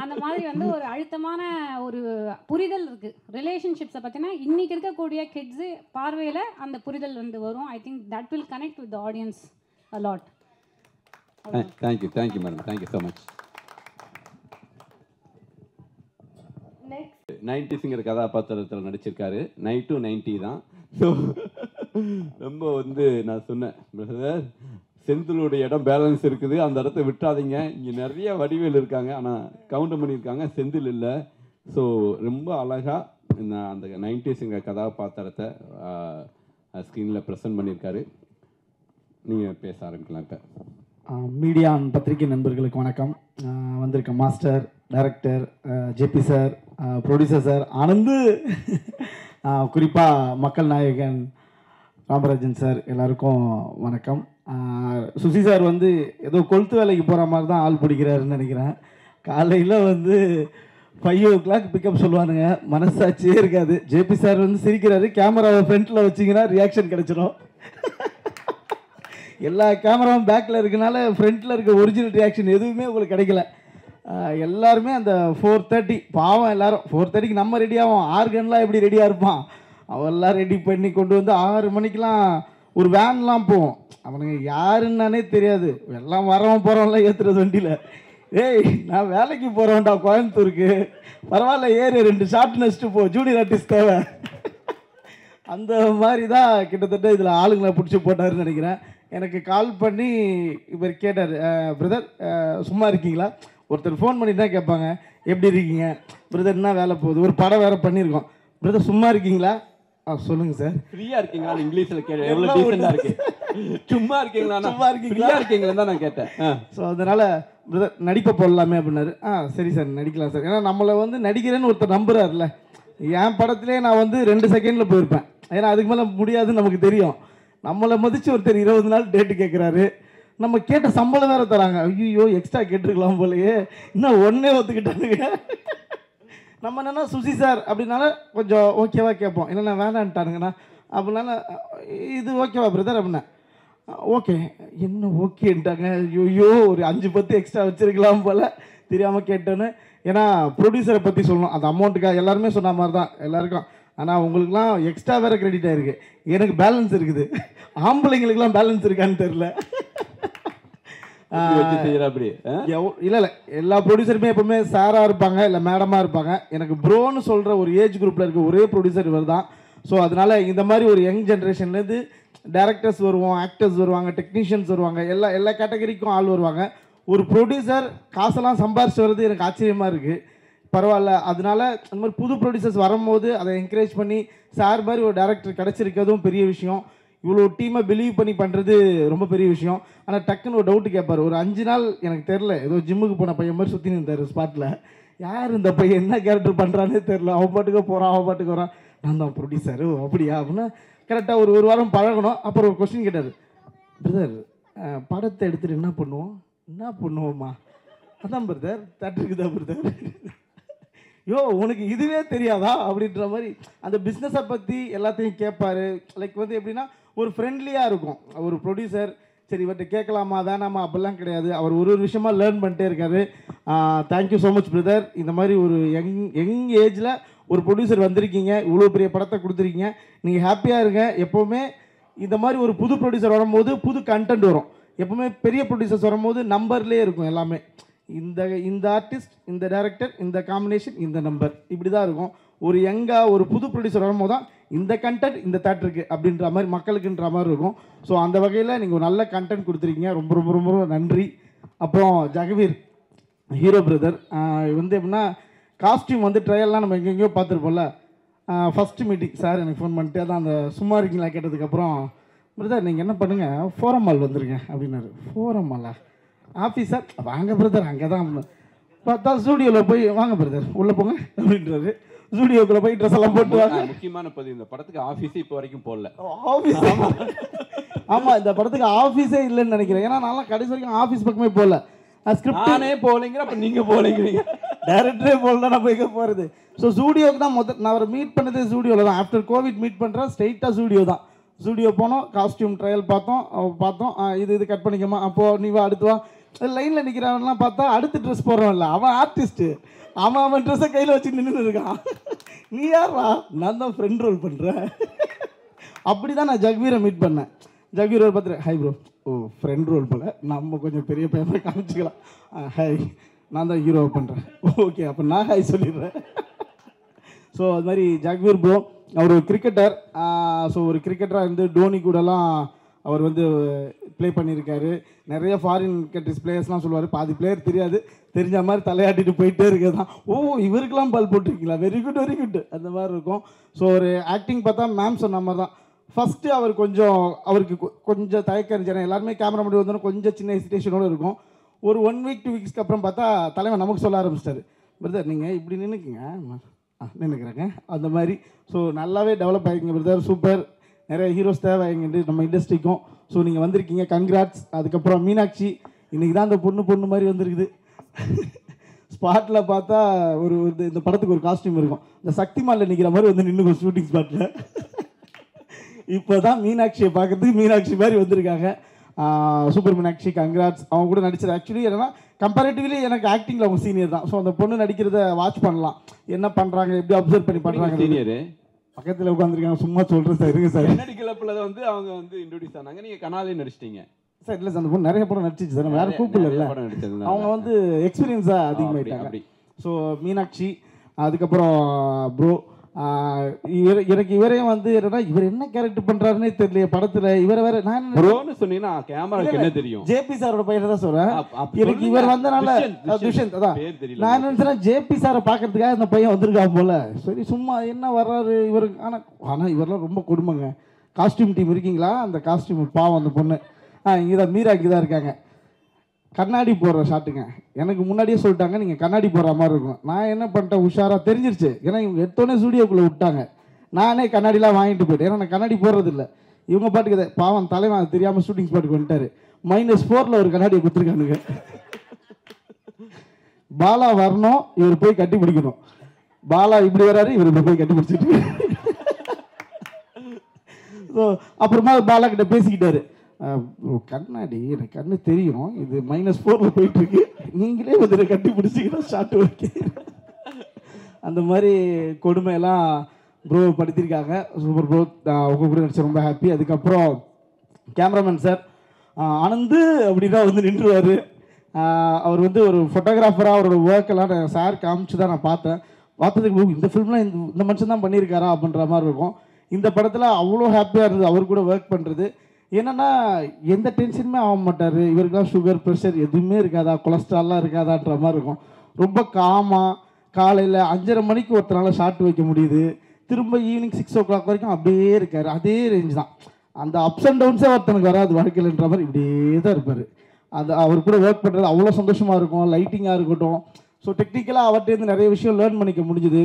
அந்த மாதிரி வந்து ஒரு அழுத்தமான ஒரு புரிதல் இருக்குது ரிலேஷன்ஷிப்ஸை பற்றினா. இன்றைக்கி இருக்கக்கூடிய கிட்ஸு பார்வையில் அந்த புரிதல் வந்து வரும். I think that will connect with the audience a lot. Thank you madam, thank you so much. 90ஸுங்கிற கதாபாத்திரத்தில் நடிச்சிருக்காரு. 90 தான். ஸோ ரொம்ப வந்து நான் சொன்னேன், பிரதர் செந்திலுடைய இடம் பேலன்ஸ் இருக்குது, அந்த இடத்த விட்டுறாதீங்க, இங்கே நிறைய வடிவேல் இருக்காங்க ஆனால் கவுண்டர் பண்ணியிருக்காங்க, செந்தில் இல்லை. ஸோ ரொம்ப அழகாக அந்த 90ஸுங்கிற கதாபாத்திரத்தை ஸ்க்ரீனில் ப்ரெசென்ட் பண்ணியிருக்காரு. நீங்கள் பேச ஆரம்பிக்கலாம். இப்போ மீடியா பத்திரிகை நண்பர்களுக்கு வணக்கம். வந்திருக்க master, director JP sir, producer sir Anand, குறிப்பாக மக்கள் நாயகன் ராமராஜன் சார், எல்லாருக்கும் வணக்கம். சுசி சார் வந்து ஏதோ கொளுத்து வேலைக்கு போகிற மாதிரி தான் ஆள் பிடிக்கிறாருன்னு நினைக்கிறேன். காலையில் வந்து 5 o'clock பிக்கப் சொல்லுவானுங்க, மனசாட்சியே இருக்காது. ஜேபி சார் வந்து சிரிக்கிறாரு, கேமராவை ஃப்ரண்ட்டில் வச்சிங்கன்னா ரியாக்ஷன் கிடச்சிடும். எல்லா கேமராவும் பேக்கில் இருக்கனால ஃப்ரண்ட்டில் இருக்க ஒரிஜினல் ரியாக்ஷன் எதுவுமே உங்களுக்கு கிடைக்கல. எல்லாருமே அந்த 4:30 பாவம், எல்லோரும் 4:30க்கு நம்ம ரெடியாகும். ஆர்கன்லாம் எப்படி ரெடியாக இருப்பான், அவெல்லாம் ரெடி பண்ணி கொண்டு வந்து 6 மணிக்கெலாம் ஒரு வேன்லாம் போவோம். அவனுங்க யாருன்னானே தெரியாது, எல்லாம் வரவன் போகிறவன்லாம் ஏற்றுறது வண்டியில். ஏய் நான் வேலைக்கு போகிறவன்டா கோயம்புத்தூருக்கு, பரவாயில்ல ஏறு 2 ஷார்ட் நெஸ்ட்டு போ, ஜூனியர் ஆர்டிஸ்ட் தேவை. அந்த மாதிரி தான் கிட்டத்தட்ட இதில் ஆளுங்களை பிடிச்சி போட்டாருன்னு நினைக்கிறேன். எனக்கு கால் பண்ணி இவர் கேட்டார், பிரதர் சும்மா இருக்கீங்களா? ஒருத்தர் ஃபோன் பண்ணி தான் கேட்பாங்க, எப்படி இருக்கீங்க பிரதர், என்ன வேலை போகுது, ஒரு படம் வேறு பண்ணியிருக்கோம், பிரதர் சும்மா இருக்கீங்களா? சொல்லுங்கள் சார். ஃப்ரீயாக இருக்கீங்களா? இங்கிலீஷில் கேட்டேன், எவ்வளோ டீசெண்டாக இருக்குது. சும்மா இருக்கீங்களா தான் நான் கேட்டேன். ஸோ அதனால் பிரதர் நடிப்பை போடலாமே அப்படின்னாரு. சரி சார் நடிக்கலாம் சார். ஏன்னா நம்மளை வந்து நடிக்கிறேன்னு ஒருத்தர் நம்புறாருல. என் படத்துலேயே நான் வந்து 2 செகண்டில் போயிருப்பேன், ஏன்னா அதுக்கு மேலே முடியாதுன்னு நமக்கு தெரியும். நம்மளை மதித்து ஒருத்தர் 20 நாள் டேட்டு கேட்குறாரு, நம்ம கேட்ட சம்பளம் வேறு தராங்க. ஐயோ எக்ஸ்ட்ரா கேட்டிருக்கலாம் போலையே, இன்னும் ஒன்றே ஒத்துக்கிட்டானுங்க. நம்ம என்னென்னா சுசி சார் அப்படின்னால கொஞ்சம் ஓகேவா கேட்போம், இல்லைண்ணா வேணான்ட்டானுங்கண்ணா அப்படின்னால இது ஓகேவா பிரதர் அப்படின்னா ஓகே. என்ன ஓகேன்ட்டாங்க, ஐயோ ஒரு 5-10 எக்ஸ்ட்ரா வச்சுருக்கலாம் போல், தெரியாமல் கேட்டோன்னு. ஏன்னா ப்ரொடியூசரை பற்றி சொல்லணும், அந்த அமௌண்ட்டுக்காக எல்லாருமே சொன்ன மாதிரி தான் எல்லாருக்கும். ஆனால் உங்களுக்குலாம் எக்ஸ்ட்ரா வேறு கிரெடிட் ஆகிருக்கு, எனக்கு பேலன்ஸ் இருக்குது. ஆம்பளைங்களுக்குலாம் பேலன்ஸ் இருக்கான்னு தெரில. அப்படி இல்லை எல்லா ப்ரொடியூசருமே எப்பவுமே சாராக இருப்பாங்க, இல்லை மேடமாக இருப்பாங்க. எனக்கு ப்ரோன்னு சொல்கிற ஒரு ஏஜ் குரூப்பில் இருக்க ஒரே ப்ரொடியூசர் இவர் தான். ஸோ அதனால் இந்த மாதிரி ஒரு யங் ஜென்ரேஷன்லேருந்து டேரக்டர்ஸ் வருவோம், ஆக்டர்ஸ் வருவாங்க, டெக்னீஷியன்ஸ் வருவாங்க, எல்லா கேட்டகரிக்கும் ஆள் வருவாங்க. ஒரு ப்ரொடியூசர் காசெல்லாம் சம்பாரிச்சு வர்றது எனக்கு ஆச்சரியமாக இருக்குது. பரவாயில்ல, அதனால அந்த மாதிரி புது ப்ரொடியூசர்ஸ் வரும்போது அதை என்கரேஜ் பண்ணி சார் மாதிரி ஒரு டேரக்டர் கிடச்சிருக்கிறதும் பெரிய விஷயம். இவ்வளோ டீமை பிலீவ் பண்ணி பண்ணுறது ரொம்ப பெரிய விஷயம். ஆனால் டக்குன்னு ஒரு டவுட்டு கேட்பார். ஒரு 5 நாள் எனக்கு தெரில, ஏதோ ஜிம்முக்கு போன பையன் மாதிரி சுற்றி நின்றார் ஸ்பாட்டில். யார் இந்த பையன் என்ன கேரக்டர் பண்ணுறானே தெரில, அவன் பாட்டுக்கு போகிறான் அவன் பாட்டுக்கு வரான். நான் தான் ப்ரொடியூசரு அப்படியா அப்படின்னா கரெக்டாக ஒரு வாரம் பழகணும். அப்புறம் ஒரு கொஸ்டின் கேட்டார், பிரதர் படத்தை எடுத்துகிட்டு என்ன பண்ணுவோம்மா? அதான் பிரதர் தேட்டருக்கு தான் பிரதர். யோ உனக்கு இதுவே தெரியாதா அப்படின்ற மாதிரி அந்த பிஸ்னஸை பற்றி எல்லாத்தையும் கேட்பார். லைக் வந்து எப்படின்னா ஒரு ஃப்ரெண்ட்லியாக இருக்கும். ஒரு ப்ரொடியூசர் சரி இவர்கிட்ட கேட்கலாமா வேணாமா அப்படிலாம் கிடையாது. அவர் ஒரு விஷயமா லேர்ன் பண்ணிட்டே இருக்காரு. Thank you so much brother. இந்த மாதிரி ஒரு யங் ஏஜில் ஒரு ப்ரொடியூசர் வந்திருக்கீங்க, இவ்வளோ பெரிய படத்தை கொடுத்துருக்கீங்க. நீங்கள் ஹாப்பியாக இருங்க. எப்போவுமே இந்த மாதிரி ஒரு புது ப்ரொடியூசர் வரும்போது புது கண்டென்ட் வரும். எப்போவுமே பெரிய ப்ரொடியூசர்ஸ் வரும்போது நம்பர்லேயே இருக்கும் எல்லாமே. இந்த ஆர்டிஸ்ட், இந்த டைரக்டர், இந்த காம்பினேஷன், இந்த நம்பர், இப்படி தான் இருக்கும். ஒரு யங்காக ஒரு புது ப்ரொடியூசர் வரும்போது தான் இந்த கண்டென்ட் இந்த தேட்டருக்கு அப்படின்ற மாதிரி மக்களுக்குன்ற மாதிரி இருக்கும். ஸோ அந்த வகையில் நீங்கள் ஒரு நல்ல கண்டென்ட் கொடுத்துருக்கீங்க. ரொம்ப ரொம்ப ரொம்ப ரொம்ப நன்றி. அப்புறம் ஜெகவீர் ஹீரோ பிரதர் வந்து எப்படின்னா காஸ்டியூம் வந்து ட்ரையல்லாம் நம்ம எங்கெங்கேயோ பார்த்துருப்போம்ல. ஃபஸ்ட்டு மீட்டிங் சார் எனக்கு ஃபோன் பண்ணிட்டு தான் அந்த சும்மா இருக்கீங்களா கேட்டதுக்கப்புறம், பிரதர் நீங்கள் என்ன பண்ணுங்கள் ஃபோரம் மால் வந்துருங்க அப்படின்னாரு. Forum Mala officer? வாங்க பிரதர் அங்கே தான் பார்த்தா ஸ்டூடியோவில் போய் வாங்க பிரதர் உள்ளே போங்க அப்படின்றாரு. ஸ்டூடியோக்குள்ளே போய் ட்ரெஸ் எல்லாம் போட்டு வாங்க. முக்கியமான பதிவு, இந்த படத்துக்கு ஆஃபீஸே இப்போ வரைக்கும் போடல. ஆஃபீஸ் ஆமாம் இந்த படத்துக்கு ஆஃபீஸே இல்லைன்னு நினைக்கிறேன். ஏன்னா நான்லாம் கடைசி வரைக்கும் ஆஃபீஸ் பக்கமே போகல. ஸ்கிரிப்டானே போகலைங்கிற அப்போ நீங்கள் போகலைங்கிறீங்க. டேரக்டரே போகல நம்ம எங்கே போகிறது. ஸோ ஸ்டூடியோக்கு தான் நான் அவரை மீட் பண்ணதே ஸ்டூடியோவில் தான். ஆஃப்டர் கோவிட் மீட் பண்ணுறேன். ஸ்ட்ரெயிட்டாக ஸ்டூடியோ தான். ஸ்டூடியோ போனோம், காஸ்டியூம் ட்ரையல் பார்த்தோம். இது கட் பண்ணிக்கமா, அப்போது நீ வா அடுத்து வா. லைனில் நிற்கிறவன்லாம் பார்த்தா அடுத்து ட்ரெஸ் போடுறோம் இல்லை, அவன் ஆர்டிஸ்ட்டு. அவன் ட்ரெஸ்ஸை கையில் வச்சு நின்று இருக்கான். நீ யாரா? நான் தான் ஃப்ரெண்ட் ரோல் பண்ணுறேன். அப்படி தான் நான் ஜெகவீரை மீட் பண்ணேன். ஜெகவீர் பார்த்துட்டு ஹை ப்ரோ, ஓ ஃப்ரெண்ட் ரோல் போல், நம்ம கொஞ்சம் பெரிய பையனை காமிச்சிக்கலாம். ஹை நான் தான் ஹீரோ பண்ணுறேன். ஓகே அப்போ நான் ஹை சொல்லிடுறேன். ஸோ அது மாதிரி ஜெகவீர் ப்ரோ அவர் ஒரு கிரிக்கெட்டர். ஸோ ஒரு கிரிக்கெட்டராக இருந்து டோனி கூடலாம் அவர் வந்து ப்ளே பண்ணியிருக்காரு. நிறைய ஃபாரின் கண்ட்ரிஸ் பிளேயர்ஸ்லாம் சொல்லுவார். பாதி பிளேயர் தெரியாது, தெரிஞ்ச மாதிரி தலையாட்டிட்டு போயிட்டே இருக்கிறது தான். ஓ இவருக்கெல்லாம் பால் போட்டிருக்கீங்களா, வெரி குட் வெரி குட் அந்த மாதிரி இருக்கும். ஸோ ஒரு ஆக்டிங் பார்த்தா மேம் சொன்ன மாதிரி தான். ஃபஸ்ட்டு அவருக்கு கொஞ்சம் தயக்கம் இருந்துச்சு. எல்லாருமே கேமரா முன்னாடி வந்தோன்னா கொஞ்சம் சின்ன ஹெசிடேஷனோடு இருக்கும். ஒரு 1 வீக் 2 வீக்ஸ்க்கு அப்புறம் பார்த்தா தலைவன் நமக்கு சொல்ல ஆரம்பிச்சிட்டாரு, பிரதர் நீங்கள் இப்படி நின்றுக்குங்க, நின்றுக்கிறேங்க அந்த மாதிரி. ஸோ நல்லாவே டெவலப் ஆகிருக்கீங்க பிரதர், சூப்பர். நிறைய ஹீரோஸ் தேவை எங்கள் நம்ம இண்டஸ்ட்ரிக்கும். ஸோ நீங்கள் வந்திருக்கீங்க, கங்க்ராட்ஸ். அதுக்கப்புறம் மீனாட்சி இன்றைக்கி தான் அந்த பொண்ணு மாதிரி வந்திருக்குது. ஸ்பாட்டில் பார்த்தா ஒரு இந்த படத்துக்கு ஒரு காஸ்டியூம் இருக்கும், இந்த சக்திமாலில் நிற்கிற மாதிரி வந்து நின்று ஷூட்டிங் ஸ்பாட்டில். இப்போ தான் மீனாட்சியை பார்க்குறதுக்கு மீனாட்சி மாதிரி வந்திருக்காங்க. Super Meenakshi, congrats. அவங்க கூட நடிச்சது ஆக்சுவலி என்னன்னா கம்பேரிட்டிவ்லி எனக்கு ஆக்டிங்கில் அவங்க சீனியர் தான். ஸோ அந்த பொண்ணு நடிக்கிறத வாட்ச் பண்ணலாம், என்ன பண்ணுறாங்க, எப்படி அப்சர்வ் பண்ணி பண்ணுறாங்க. சீனியர் பக்கத்தில் உட்காந்துருக்காங்க, சும்மா சொல்கிறேன் சார். இருங்க சார், கன்னடி கிளப்பில் வந்து அவங்க வந்து இன்ட்ரோடியூஸ் ஆனாங்க, நீங்கள் கனாலே நடிச்சிட்டீங்க சார். இல்லை சார் அந்த பொண்ணு நிறைய படம் நடிச்சிச்சு சார், நம்ம யாரும் கூப்பிடல. அவங்க வந்து எக்ஸ்பீரியன்ஸாக அதிகமாகிட்டாங்க. ஸோ மீனாட்சி, அதுக்கப்புறம் ப்ரோ எனக்கு இவரையும் வந்து என்னன்னா இவர் என்ன கேரக்டர் பண்றாருன்னே தெரியல படத்துல. இவரை வேற நான் ப்ரோன்னு சொன்னீங்கன்னா கேமராக்கு என்ன தெரியும்? ஜேபி சாரோட பையனை தான் சொல்றேன். எனக்கு இவர் வந்தனால துஷ்யந்த் அதான் நான் நினைச்சேன் ஜேபி சாரை பார்க்கறதுக்காக இந்த பையன் வந்திருக்கான் போல. சரி சும்மா என்ன வர்றாரு இவரு. ஆனால் இவரெல்லாம் ரொம்ப கொடுமைங்க. காஸ்டியூம் டீம் இருக்கீங்களா? அந்த காஸ்டியூம் பாவம் அந்த பொண்ணு இங்கே தான் மீரா இங்கே தான் இருக்காங்க. கண்ணாடி போடுற ஷாட்டுங்க எனக்கு முன்னாடியே சொல்லிட்டாங்க நீங்கள் கண்ணாடி போடுற மாதிரி இருக்கும். நான் என்ன பண்ணிட்டேன், உஷாராக தெரிஞ்சிருச்சு. ஏன்னா இவங்க எடுத்தோடனே ஸ்டூடியோக்குள்ளே விட்டாங்க. நானே கண்ணாடிலாம் வாங்கிட்டு போயிட்டேன், ஏன்னா நான் கண்ணாடி போடுறது இல்லை. இவங்க பாட்டுக்கு பாவம் தலைவன் அது தெரியாமல் ஷூட்டிங் ஸ்பாட்டுக்கு வந்துட்டாரு. -4 ஒரு கண்ணாடியை கொடுத்துருக்கானுங்க. பாலா வரணும், இவர் போய் கட்டி பிடிக்கணும். பாலா இப்படி வராரு, இவர் இப்படி போய் கட்டி பிடிச்சிட்டு. ஸோ அப்புறமா பாலா கிட்ட பேசிக்கிட்டாரு, கண்ணாடி எனக்கு கண்ணு தெரியும், இது -4 போயிட்டுருக்கு, நீங்களே வந்து கட்டி பிடிச்சிக்கிட்டோம் ஷார்ட் ஓகே. அந்த மாதிரி கொடுமையெல்லாம் ப்ரோ படுத்திருக்காங்க. சூப்பர் ப்ரோ, உங்கள் கூட நடிச்ச ரொம்ப ஹாப்பி. அதுக்கப்புறம் கேமராமேன் சார் ஆனந்து அப்படின்னா வந்து நின்றுவார். அவர் வந்து ஒரு ஃபோட்டோகிராஃபராக அவரோட ஒர்க்கெல்லாம் சார் காமிச்சு தான் நான் பார்த்ததுக்கு இந்த ஃபிலிம்லாம் இந்த மனுஷன் தான் பண்ணியிருக்காரா அப்படின்ற மாதிரி இருக்கும். இந்த படத்தில் அவ்வளோ ஹாப்பியாக இருந்தது அவர் கூட ஒர்க் பண்ணுறது. என்னென்னா எந்த டென்ஷனுமே ஆக மாட்டார். இவருக்குலாம் சுகர் ப்ரெஷர் எதுவுமே இருக்காதா, கொலஸ்ட்ரால்லாம் இருக்காதான்ற மாதிரி இருக்கும். ரொம்ப காமாக காலையில் 5:30 மணிக்கு ஒருத்தனால ஷார்ட் வைக்க முடியுது, திரும்ப ஈவினிங் 6 o'clock வரைக்கும் அப்படியே இருக்கார். அதே ரேஞ்ச் தான். அந்த அப்ஸ் அண்ட் டவுன்ஸே ஒருத்தனுக்கு வராது வாழ்க்கையிலன்ற மாதிரி இப்படியே தான் இருப்பார். அது அவர் கூட ஒர்க் பண்ணுறது அவ்வளோ சந்தோஷமாக இருக்கும். லைட்டிங்காக இருக்கட்டும், ஸோ டெக்னிக்கலாக அவர்கிட்டேருந்து நிறைய விஷயம் லேர்ன் பண்ணிக்க முடிஞ்சுது.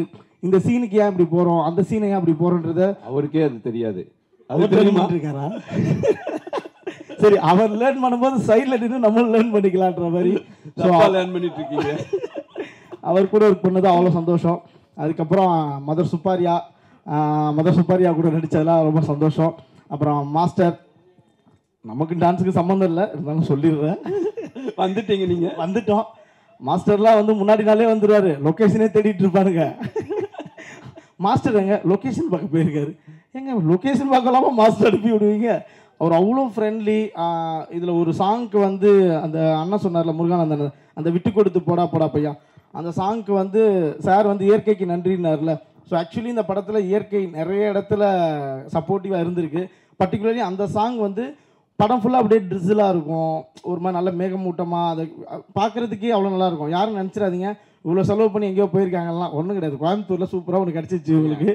இந்த சீனுக்கு ஏன் இப்படி போகிறோம், அந்த சீனை ஏன் அப்படி போகிறோன்றத அவருக்கே அது தெரியாது. அவர் தெரியுமா இருக்காரா? சரி, அவர் லேர்ன் பண்ணும்போது சைடில் நின்று நம்மளும் லேர்ன் பண்ணிக்கலான்ற மாதிரி லேர்ன் பண்ணிட்டு இருக்கீங்க. அவர் கூட ஒர்க் பண்ணது அவ்வளோ சந்தோஷம். அதுக்கப்புறம் மதர் சுப்பாரியா கூட நடித்ததெல்லாம் ரொம்ப சந்தோஷம். அப்புறம் மாஸ்டர், நமக்கு டான்ஸுக்கு சம்மந்தம் இல்லை, இருந்தாலும் சொல்லிடுறேன். வந்துட்டீங்க, நீங்கள் வந்துட்டோம். மாஸ்டர்லாம் வந்து முன்னாடி நாளே வந்துடுவார், லொக்கேஷனே தேடிட்டு இருப்பாருங்க. மாஸ்டர் எங்க லொக்கேஷன் பார்க்க போயிருக்காரு, எங்க லொக்கேஷன் பார்க்கலாமா மாஸ்டர் அனுப்பி விடுவீங்க. அவர் அவ்வளோ ஃப்ரெண்ட்லி. இதில் ஒரு சாங்க்கு வந்து அந்த அண்ணன் சொன்னார்ல முருகானந்தன், அந்த விட்டு கொடுத்து போடா போடா பையா, அந்த சாங்க்கு வந்து சார் வந்து இயற்கைக்கு நன்றினார்ல. ஸோ ஆக்சுவலி இந்த படத்தில் இயற்கை நிறைய இடத்துல சப்போர்ட்டிவாக இருந்திருக்கு. பர்டிகுலர்லி அந்த சாங் வந்து படம் ஃபுல்லாக அப்படியே ட்ரிஸிலாக இருக்கும், ஒரு மாதிரி நல்ல மேகமூட்டமாக, அதை பார்க்குறதுக்கே அவ்வளோ நல்லாயிருக்கும். யாரும் நினச்சிடாதீங்க இவ்வளோ செலவு பண்ணி எங்கேயோ போயிருக்காங்கலாம், ஒன்றும் கிடையாது. கோயம்புத்தூரில் சூப்பராக ஒன்று கிடச்சிச்சு உங்களுக்கு,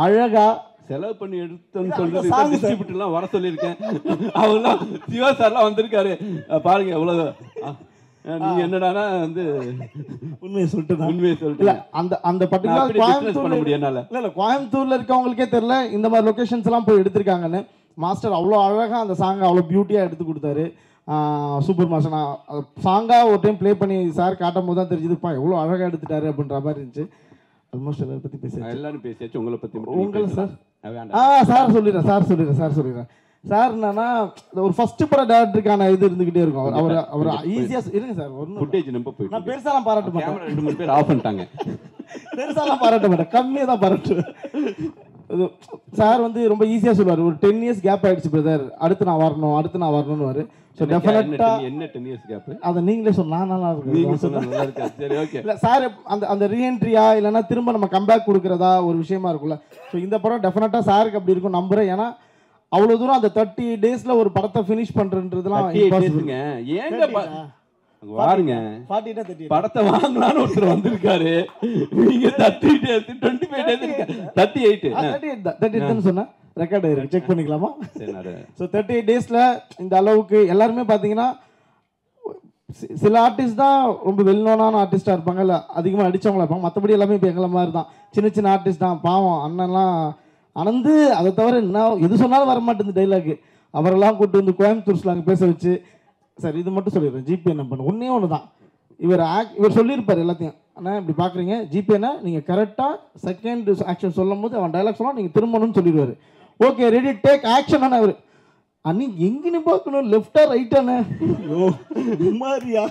அழகாக செலவு பண்ணி எடுத்தோன்னு சொல்றது. டிஸ்ட்ரிபியூட்டர்லாம் வர சொல்லியிருக்கேன், அவங்களாம் சிவா சார்லாம் வந்திருக்காரு பாருங்க. எவ்வளோ நீங்க என்னடானா வந்து உண்மையை சொல்லிட்டு இல்லை அந்த பர்டிகுலர் கோயம்புத்தூர்ல இருக்கவங்களுக்கே தெரியல இந்த மாதிரி லொக்கேஷன்ஸ் எல்லாம் போய் எடுத்திருக்காங்கன்னு. மாஸ்டர் அவ்வளோ அழகாக அந்த சாங்கை அவ்வளோ பியூட்டியாக எடுத்து கொடுத்தாரு. Super master. நான் சாங்காக ஒரு டைம் ப்ளே பண்ணி சார் காட்டும் போது தான் தெரிஞ்சுதுப்பா எவ்வளோ அழகாக எடுத்துட்டாரு அப்படின்ற மாதிரி இருந்துச்சு. ஆல்மோஸ்ட் எல்லாரை பற்றி பேசி எல்லாரும் பேசியாச்சு. உங்களை பற்றி உங்களை சார் சார் சொல்லிடுறேன். சார் என்னன்னா ஒரு ஃபர்ஸ்ட் படம் டேரக்டருக்கான இது இருந்துகிட்டே இருக்கும். அவர் ஈஸியாக இருங்க சார். ஃபுட்டேஜ் நம்ப போய் நான் பெருசாலாம் பாராட்ட மாட்டேன். 2-3 பேர் ஆஃப் பண்ணிட்டாங்க. பெருசாலாம் பாராட்ட மாட்டேன், கம்மியாக தான் பாராட்டுவேன். சார் வந்து ரொம்ப ஈஸியாக சொல்லுவார், ஒரு 10 years கேப் ஆகிடுச்சு பிரதர், அடுத்து நான் வரணும்னு. ஸோ டெஃபினட்டாக என்ன 10 years கேப் அதை நீங்களே சொல்லலாம். நல்லா இருக்கு. சரி, ஓகே. இல்லை சார் அந்த ரீஎன்ட்ரியா இல்லைன்னா திரும்ப நம்ம கம்பேக் கொடுக்குறதா ஒரு விஷயமா இருக்கும்ல. ஸோ இந்த படம் டெஃபினட்டாக சாருக்கு அப்படி இருக்கும் நம்புறேன். ஏன்னா அவ்வளோ தூரம் அந்த 30 daysல ஒரு படத்தை ஃபினிஷ் பண்ணுறதுலாம் ஏங்க பாருங்க. படத்தை வாங்கலான்னு ஒருத்தர் வந்திருக்காரு, நீங்க 30 days 25 days 38 சொன்னா ரெக்கார்ட் ஆயிருக்கு, செக் பண்ணிக்கலாமா? ஸோ 38 daysல இந்த அளவுக்கு எல்லாருமே பார்த்தீங்கன்னா சில ஆர்டிஸ்ட் தான் ரொம்ப வெல்னோனான ஆர்டிஸ்டாக இருப்பாங்க, இல்லை அதிகமாக நடித்தவங்களா இருப்பாங்க. மற்றபடி எல்லாமே இப்போ எங்களை மாதிரி தான் சின்ன ஆர்டிஸ்ட் தான். பாவம் அண்ணன்லாம் அனந்து அதை தவிர என்ன எது சொன்னாலும் வர மாட்டேங்குது டைலாக். அவரெல்லாம் கூப்பிட்டு வந்து கோயம்புத்தூர் ஸ்லாங் பேச வச்சு, சார் இது மட்டும் சொல்லிடுறேன், ஜிபே என்ன பண்ண ஒன்று தான் இவர் சொல்லியிருப்பார் எல்லாத்தையும். ஆனால் இப்படி பார்க்குறீங்க ஜிபேனா நீங்கள் கரெக்டாக செகண்ட் ஆக்ஷன் சொல்லும் போது அவன் டைலாக் சொன்னால் நீங்கள் திரும்பணும்னு சொல்லிடுவார். ஓகே ரெடி டேக் ஆக்ஷன் ஆனால் அவர் அன்னி எங்கன்னு பார்க்கணும், லெஃப்டா ரைட்டானே மாதிரியா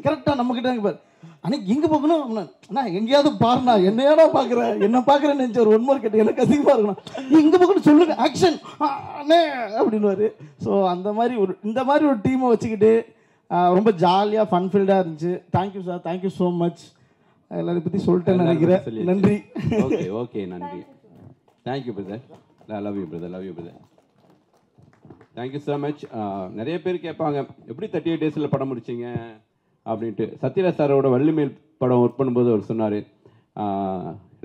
கரெக்டாக நம்மக்கிட்ட பாரு அன்னைக்கு எங்கே பார்க்கணும் அண்ணா எங்கேயாவது பாருண்ணா, என்னையாடா பார்க்குறேன், என்ன பார்க்குறேன்னு நினச்சி ஒரு 1 more கேட்டு எனக்கு அதிகமாக இருக்கணும், எங்கே பார்க்கணும் சொல்லுங்கள் ஆக்ஷன் அண்ணே அப்படின்னுவார். ஸோ அந்த மாதிரி இந்த மாதிரி ஒரு டீமை வச்சுக்கிட்டு ரொம்ப ஜாலியாக ஃபன்ஃபில்டாக இருந்துச்சு. Thank you sir, thank you so much. எல்லாரையும் பற்றி சொல்லிட்டேன்னு நினைக்கிறேன். நன்றி. ஓகே நன்றி. Thank you brother. Love you brother. Thank you so much. நிறைய பேர் கேட்பாங்க எப்படி 38 daysல படம் முடிச்சிங்க அப்படின்ட்டு. சத்யராஜ் சாரோட வள்ளிமேல் படம் ஒர்க் பண்ணும்போது அவர் சொன்னார்,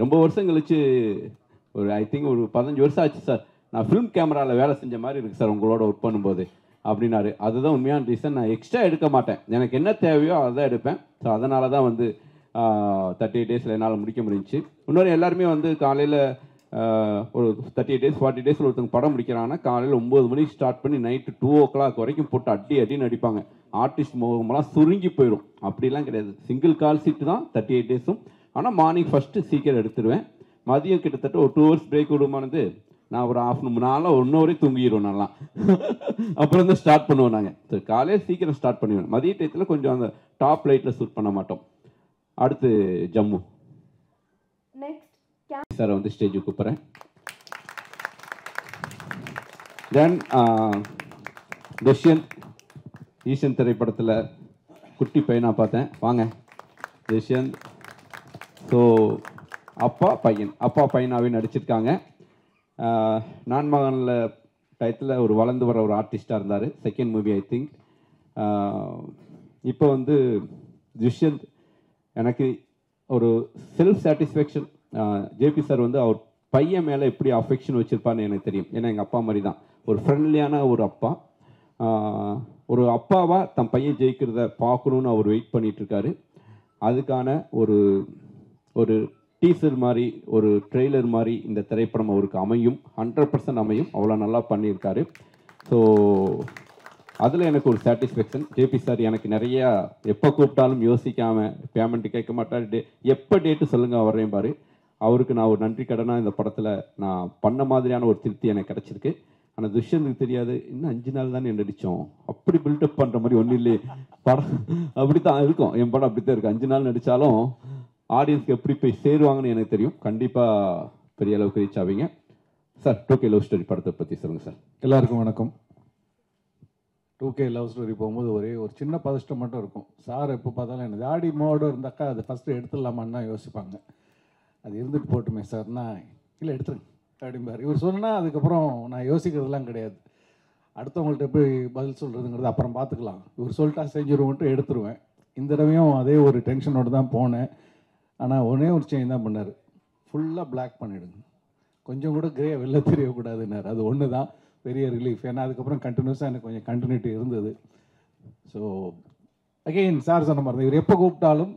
ரொம்ப வருஷம் கழிச்சு ஒரு ஐ திங்க் ஒரு 15 வருஷம் ஆச்சு சார், நான் ஃபிலிம் கேமராவில் வேலை செஞ்ச மாதிரி இருக்குது சார் உங்களோட ஒர்க் பண்ணும்போது அப்படின்னாரு. அதுதான் உண்மையான ரீசன். நான் எக்ஸ்ட்ரா எடுக்க மாட்டேன், எனக்கு என்ன தேவையோ அதை எடுப்பேன். ஸோ அதனால தான் வந்து 38 daysல என்னால் முடிக்க முடிஞ்சிச்சு. இன்னொரு எல்லாருமே வந்து காலையில் ஒரு 38 days 40 days ஒருத்தவங்க படம் முடிக்கிறாங்கன்னா காலையில் 9 மணிக்கு ஸ்டார்ட் பண்ணி நைட்டு 2 o'clock வரைக்கும் போட்டு அடின்னு அடிப்பாங்க. ஆர்டிஸ்ட் முகமெல்லாம் சுருங்கி போயிடும். அப்படிலாம் கிடையாது, சிங்கிள் கால் சீட்டு தான் 38 daysம். ஆனால் மார்னிங் ஃபஸ்ட்டு சீக்கிரம் எடுத்துருவேன். மதியம் கிட்டத்தட்ட ஒரு 2 hours பிரேக் விடுமானது நான் ஒரு ½ நாளில் 1 hour தூங்கிடுவோம் நல்லா. அப்புறம் தான் ஸ்டார்ட் பண்ணுவோம் நாங்கள். ஸோ காலையில் சீக்கிரம் ஸ்டார்ட் பண்ணுவேன். மதிய டயத்தில் கொஞ்சம் அந்த டாப் லைட்டில் ஷூட் பண்ண மாட்டோம். அடுத்து ஜம்மு சாரை வந்து ஸ்டேஜுக்கு கூப்பிட்றேன். தென் துஷ்யந்த் ஈசன் திரைப்படத்தில் குட்டி பையனாக பார்த்தேன். வாங்க துஷ்யந்த். ஸோ அப்பா பையனாகவே நடிச்சிருக்காங்க. நான் மகனில் டயத்தில் ஒரு வளர்ந்து வர ஒரு ஆர்டிஸ்டாக இருந்தார். Second movie I think. இப்போ வந்து துஷ்யந்த் எனக்கு ஒரு செல்ஃப் சாட்டிஸ்ஃபேக்ஷன். ஜேபி சார் வந்து அவர் பையன் மேலே எப்படி அஃபெக்ஷன் வச்சுருப்பான்னு எனக்கு தெரியும். ஏன்னா எங்கள் அப்பா மாதிரி தான் ஒரு ஃப்ரெண்ட்லியான ஒரு அப்பா. ஒரு அப்பாவாக தன் பையன் ஜெயிக்கிறத பார்க்கணுன்னு அவர் வெயிட் பண்ணிகிட்ருக்காரு. அதுக்கான ஒரு ஒரு டீசர் மாதிரி ஒரு ட்ரெய்லர் மாதிரி இந்த திரைப்படம் அவருக்கு அமையும், 100% அமையும். அவ்வளோ நல்லா பண்ணியிருக்காரு. ஸோ அதில் எனக்கு ஒரு சாட்டிஸ்ஃபேக்ஷன். ஜேபி சார் எனக்கு நிறையா எப்போ கூப்பிட்டாலும் யோசிக்காமல் பேமெண்ட்டு கேட்க மாட்டார். எப்போ டேட்டு சொல்லுங்கள் வர்றேன் பாரு. அவருக்கு நான் ஒரு நன்றி கடனாக இந்த படத்தில் நான் பண்ண மாதிரியான ஒரு திருப்தி எனக்கு கிடச்சிருக்கு. ஆனால் துஷ்யந்துக்கு தெரியாது, இன்னும் 5 நாள் தானே நடித்தோம், அப்படி பில்டப் பண்ணுற மாதிரி ஒன்றும் இல்லையே படம். அப்படி தான் இருக்கும் என் படம், அப்படி தான் இருக்குது. 5 நாள் நடித்தாலும் ஆடியன்ஸ்க்கு எப்படி போய் சேருவாங்கன்னு எனக்கு தெரியும். கண்டிப்பாக பெரிய அளவுக்கு ரீச் ஆவீங்க சார். 2K லவ் ஸ்டோரி படத்தை பற்றி சொல்லுங்கள் சார். எல்லாருக்கும் வணக்கம். 2K லவ் ஸ்டோரி போகும்போது ஒரே ஒரு சின்ன பதஷ்டம் மட்டும் இருக்கும். சார் எப்போ பார்த்தாலும் எனக்கு ஆடி மோடு இருந்தாக்கா அதை ஃபஸ்ட்டு எடுத்துடலாமான்னு தான் யோசிப்பாங்க. அது இருந்துட்டு போட்டுமே சார்னா, இல்லை எடுத்துருங்க அப்படிம்பார். இவர் சொன்னால் அதுக்கப்புறம் நான் யோசிக்கிறதுலாம் கிடையாது. அடுத்தவங்கள்ட்ட எப்படி பதில் சொல்கிறதுங்கிறது அப்புறம் பார்த்துக்கலாம், இவர் சொல்லிட்டா செஞ்சுருவோன்ட்டு எடுத்துருவேன். இந்த தடவையும் அதே ஒரு டென்ஷனோடு தான் போனேன். ஆனால் ஒரே ஒரு சேஞ்ச் தான் பண்ணார், ஃபுல்லாக பிளாக் பண்ணிவிடுங்க, கொஞ்சம் கூட கிரே வெளில தெரியக்கூடாதுன்னாரு. அது ஒன்று தான் பெரிய ரிலீஃப். ஏன்னா அதுக்கப்புறம் கண்டினியூஸாக எனக்கு கொஞ்சம் கண்டினியூட்டி இருந்தது. ஸோ அகெயின் சார் சொன்ன மாதிரி இவர் எப்போ கூப்பிட்டாலும்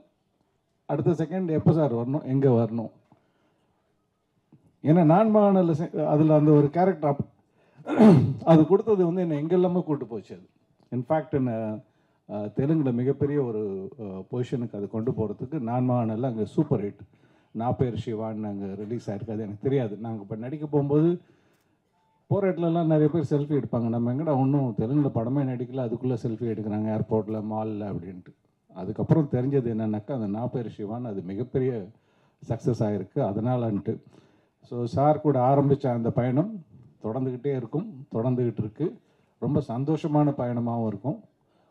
அடுத்த செகண்ட் எப்போ சார் வரணும், எங்கே வரணும். ஏன்னா நான் மகனில் அதில் அந்த ஒரு கேரக்டர் அது கொடுத்தது வந்து என்னை எங்கெல்லாமே கூப்பிட்டு போச்சு. அது இன்ஃபேக்ட் என்னை தெலுங்கில் மிகப்பெரிய ஒரு பொசிஷனுக்கு அது கொண்டு போகிறதுக்கு நான் மகனில் அங்கே சூப்பர் ஹிட் நான் பேர் சிவான்னு அங்கே ரிலீஸ் ஆகிருக்கு. அது எனக்கு தெரியாது. நாங்கள் இப்போ நடிக்க போகும்போது போகிற இடத்துலலாம் நிறைய பேர் செல்ஃபி எடுப்பாங்க. நம்ம எங்கடா ஒன்றும் தெலுங்கில் படமே நடிக்கல, அதுக்குள்ளே செல்ஃபி எடுக்கிறாங்க ஏர்போர்ட்டில் மாலில் அப்படின்ட்டு. அதுக்கப்புறம் தெரிஞ்சது என்னென்னாக்கா அந்த நான் பேர் சிவான்னு அது மிகப்பெரிய சக்ஸஸ் ஆகிருக்கு அதனாலன்ட்டு. ஸோ சார் கூட ஆரம்பித்த அந்த பயணம் தொடர்ந்துக்கிட்டே இருக்கும், தொடர்ந்துக்கிட்டு இருக்குது. ரொம்ப சந்தோஷமான பயணமாகவும் இருக்கும்.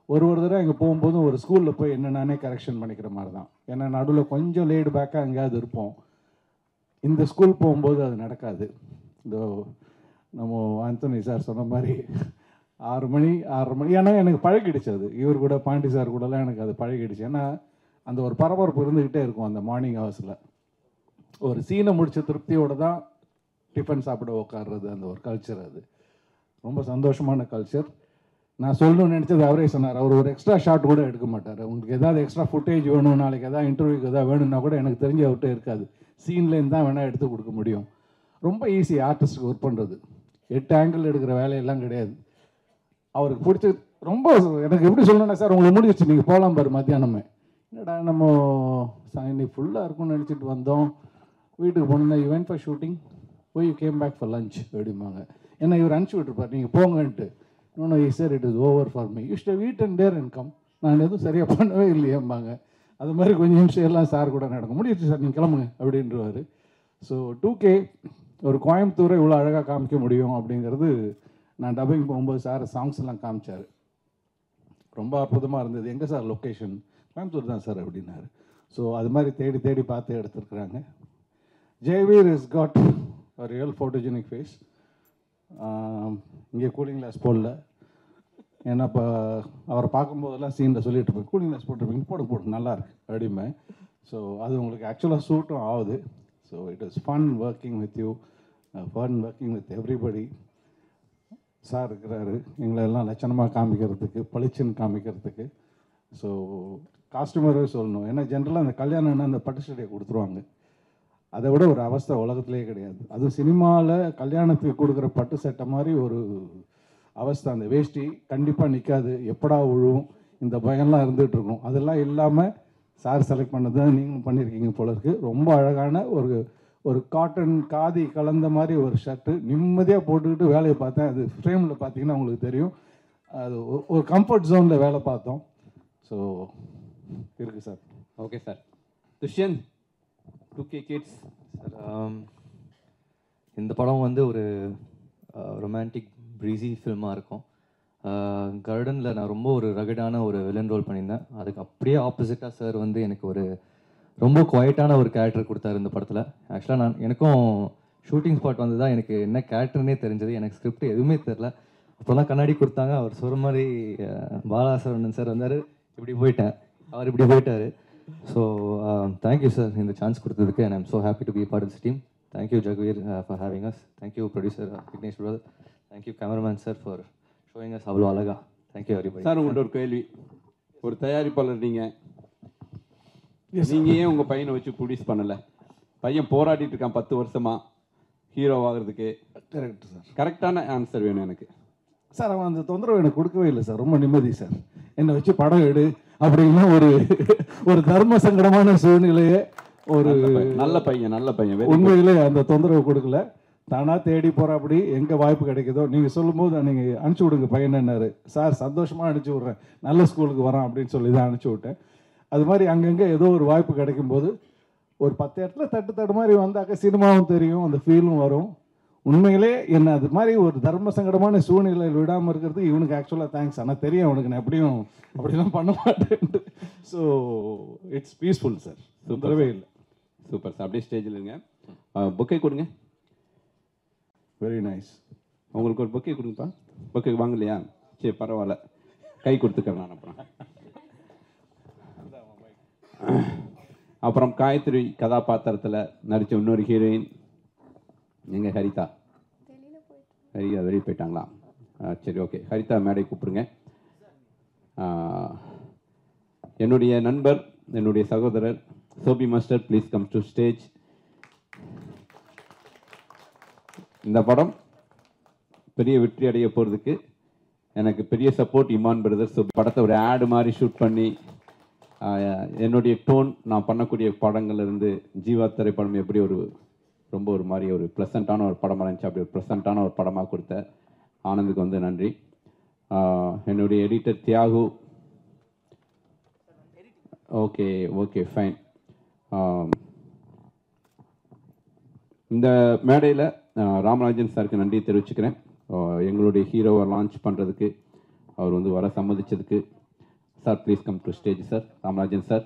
ஒரு தடவை அங்கே போகும்போதும் ஒரு ஸ்கூலில் போய் என்னென்னே கரெக்ஷன் பண்ணிக்கிற மாதிரி தான். ஏன்னா நடுவில் கொஞ்சம் லேடு பேக்காக எங்கேயாவது இருப்போம். இந்த ஸ்கூல் போகும்போது அது நடக்காது. இந்த நம்ம ஆந்தனி சார் சொன்ன மாதிரி 6 மணி 6:30 மணி, ஏன்னா எனக்கு பழகிடுச்சு அது. இவர் கூட பாண்டி சார் கூடலாம் எனக்கு அது பழகிடுச்சு. ஏன்னா அந்த ஒரு பரபரப்பு இருந்துக்கிட்டே இருக்கும் அந்த மார்னிங் ஹவர்ஸில். ஒரு சீனை முடித்த திருப்தியோடு தான் டிஃபன் சாப்பிட உட்காடுறது, அந்த ஒரு கல்ச்சர். அது ரொம்ப சந்தோஷமான கல்ச்சர். நான் சொல்லணும்னு நினச்சது அவரே சொன்னார். அவர் ஒரு எக்ஸ்ட்ரா ஷாட் கூட எடுக்க மாட்டார். உங்களுக்கு எதாவது எக்ஸ்ட்ரா ஃபுட்டேஜ் வேணும், நாளைக்கு எதாவது இன்டர்வியூக்கு எதாவது வேணும்னா கூட எனக்கு தெரிஞ்ச அவர்கிட்ட இருக்காது. சீன்லேருந்து தான் வேணால் எடுத்து கொடுக்க முடியும். ரொம்ப ஈஸி ஆர்டிஸ்ட்டுக்கு ஒர்க் பண்ணுறது. 8 ஆங்கிள் எடுக்கிற வேலையெல்லாம் கிடையாது. அவருக்கு பிடிச்ச ரொம்ப எனக்கு எப்படி சொல்லணும்னா, சார் உங்களுக்கு முடிஞ்சிச்சு நீங்கள் போகலாம் பாரு மத்தியானமே. என்னடா நம்ம இன்னைக்கு ஃபுல்லாக இருக்கும்னு நினச்சிட்டு வந்தோம், வீட்டுக்கு போனோம்னா யூ வென்ட் ஃபார் ஷூட்டிங் போய் you came back for lunch அப்படிம்பாங்க. ஏன்னா இவர் அனுப்பிச்சி விட்டுருப்பார் நீங்கள் போங்கன்ட்டு. இன்னொன்று sir it is over for me, you stay wait and there and come. நான் எதுவும் சரியாக பண்ணவே இல்லையேம்பாங்க. அது மாதிரி கொஞ்சம் நிமிஷம் எல்லாம் சார் கூட நடக்கும். முடிஞ்சிச்சு சார் நீங்கள் கிளம்புங்க அப்படின்றவார். ஸோ 2K ஒரு கோயம்புத்தூரை இவ்வளோ அழகாக காமிக்க முடியும் அப்படிங்கிறது நான் டப்பிங் போகும்போது சார் சாங்ஸ் எல்லாம் காமிச்சார். ரொம்ப அற்புதமாக இருந்தது. எங்கே சார் லொக்கேஷன்? கோயம்புத்தூர் தான் சார் அப்படின்னாரு. ஸோ அது மாதிரி தேடி தேடி பார்த்து எடுத்துருக்குறாங்க. Jayaveer is got a real photogenic face. இங்கே கூலிங் கிளாஸ் போடல. ஏன்னா இப்போ அவரை பார்க்கும்போதெல்லாம் சீனில் சொல்லிட்டு இருப்பேன், கூலிங் கிளாஸ் போட்டுருப்பீங்க, போட்டு நல்லா இருக்கு அப்படிமே. ஸோ அது உங்களுக்கு ஆக்சுவலாக சூட்டும் ஆகுது. So it is fun working with you, fun working with everybody. Sir இருக்கிறாரு எங்களை எல்லாம் லட்சணமாக காமிக்கிறதுக்கு, பளிச்சுன்னு காமிக்கிறதுக்கு. ஸோ காஸ்டியூமரே சொல்லணும். ஏன்னா ஜென்ரலாக அந்த கல்யாணம்னா அந்த பட்டு சட்டையை கொடுத்துருவாங்க. அதை விட ஒரு அவஸ்தை உலகத்துலேயே கிடையாது. அதுவும் சினிமாவில் கல்யாணத்துக்கு கொடுக்குற பட்டு சட்டை மாதிரி ஒரு அவஸ்தை. அந்த வேஷ்டி கண்டிப்பாக நிற்காது, எப்படா விழுவும், இந்த பயம்லாம் இருந்துகிட்ருக்கும். அதெல்லாம் இல்லாமல் சார் செலக்ட் பண்ணது தான் நீங்களும் பண்ணியிருக்கீங்க போல இருக்குது. ரொம்ப அழகான ஒரு காட்டன் காதி கலந்த மாதிரி ஒரு ஷர்ட்டு நிம்மதியாக போட்டுக்கிட்டு வேலையை பார்த்தேன். அது ஃப்ரேமில் பார்த்தீங்கன்னா உங்களுக்கு தெரியும். அது ஒரு கம்ஃபர்ட் ஜோனில் வேலை பார்த்தோம். ஸோ இருக்குது sir. Okay sir. Dushyant, 2K kids sir, இந்த படம் வந்து ஒரு ரொமான்டிக் ப்ரீஸி ஃபில்மாக இருக்கும். கார்டனில் நான் ரொம்ப ஒரு ரகடான ஒரு வில்லன் ரோல் பண்ணியிருந்தேன். அதுக்கு அப்படியே ஆப்போசிட்டாக சார் வந்து எனக்கு ஒரு ரொம்ப குவைட்டான ஒரு கேரக்டர் கொடுத்தாரு இந்த படத்தில். ஆக்சுவலாக எனக்கும் ஷூட்டிங் ஸ்பாட் வந்து தான் எனக்கு என்ன கேரக்டர்னே தெரிஞ்சது. எனக்கு ஸ்கிரிப்ட் எதுவுமே தெரில. அப்போ தான் கண்ணாடி கொடுத்தாங்க. அவர் சொல்கிற மாதிரி பாலாசரவணன் சார் வந்தார், இப்படி போயிட்டேன், அவர் இப்படி போயிட்டார். ஸோ தேங்க்யூ சார் இந்த சான்ஸ் கொடுத்ததுக்கு. And I'm so happy to be part of this team. Thank you Jagaveer for having us. Thank you producer Vignesh brother. Thank you cameraman sir for showing us அவ்வளோ அழகா. Thank you everybody. சார் உங்கள்கிட்ட ஒரு கேள்வி. ஒரு தயாரிப்பாளர் நீங்கள் ஏன் உங்கள் பையனை வச்சு ப்ரொடியூஸ் பண்ணலை? பையன் போராடிட்டு இருக்கான் 10 வருஷமா ஹீரோ ஆகிறதுக்கு. Correct sir. கரெக்டான ஆன்சர் வேணும் எனக்கு. சார் அவன் அந்த தொந்தரவு எனக்கு கொடுக்கவே இல்லை சார். ரொம்ப நிம்மதி சார். என்னை வச்சு படம் எடு அப்படின்னா ஒரு தர்ம சங்கடமான சூழ்நிலையே ஒரு நல்ல பையன் உண்மையிலே அந்த தொந்தரவு கொடுக்கல. தானாக தேடி போகிறாப்படி எங்கே வாய்ப்பு கிடைக்குதோ நீங்கள் சொல்லும்போது நீங்கள் அனுப்பிச்சி விடுங்க பையனாரு. சார் சந்தோஷமாக அனுப்பிச்சி விட்றேன், நல்ல ஸ்கூலுக்கு வரான் அப்படின்னு சொல்லி தான் அனுப்பிச்சி விட்டேன். அது மாதிரி அங்கங்கே ஏதோ ஒரு வாய்ப்பு கிடைக்கும்போது ஒரு 10 இடத்துல தட்டு மாதிரி வந்தாக்க சினிமாவும் தெரியும், அந்த ஃபீலும் வரும். உண்மையிலே என்ன அது மாதிரி ஒரு தர்ம சங்கடமான சூழ்நிலையில் விடாமல் இருக்கிறதுக்கு இவனுக்கு ஆக்சுவலாக தேங்க்ஸ். ஆனால் தெரியும் அவனுக்கு நான் எப்படியும் அப்படிலாம் பண்ண மாட்டேன். So it's peaceful sir. சுந்தரவே இல்லை. Super sir. அப்படியே ஸ்டேஜில் இருங்க. பொக்கே கொடுங்க. Very nice. உங்களுக்கு ஒரு பொக்கே கொடுங்கப்பா. பொக்கே வாங்கலையா? சரி பரவாயில்ல, கை கொடுத்துக்கிறேன் நான். அப்புறம் காயத்ரி கதாபாத்திரத்தில் நடித்த இன்னொரு ஹீரோயின் எங்கள் ஹரிதா. வெளியே போயிட்டாங்களா? சரி ஓகே, ஹரிதா மேடை கூப்பிடுங்க. என்னுடைய நண்பர், என்னுடைய சகோதரர் Sobhi master, please come to stage. இந்த படம் பெரிய வெற்றி அடைய போகிறதுக்கு எனக்கு பெரிய சப்போர்ட் இமான் பிரதர்ஸ். படத்தை ஒரு ஆடு மாதிரி ஷூட் பண்ணி என்னுடைய டோன் நான் பண்ணக்கூடிய படங்கள்லேருந்து ஜீவா திரைப்படம் எப்படி ரொம்ப ஒரு மாதிரி ஒரு ப்ளசண்ட்டான ஒரு படமாக இருந்துச்சு, அப்படி ஒரு ப்ளசண்ட்டான ஒரு படமாக கொடுத்த ஆனந்துக்கு வந்து நன்றி. என்னுடைய எடிட்டர் தியாகு. Okay fine. இந்த மேடையில் ராமராஜன் சாருக்கு நன்றி தெரிவிச்சுக்கிறேன். எங்களுடைய ஹீரோவை லான்ச் பண்ணுறதுக்கு அவர் வந்து வர சம்மதிச்சதுக்கு. Sir please come to stage sir. Ramarajan sir,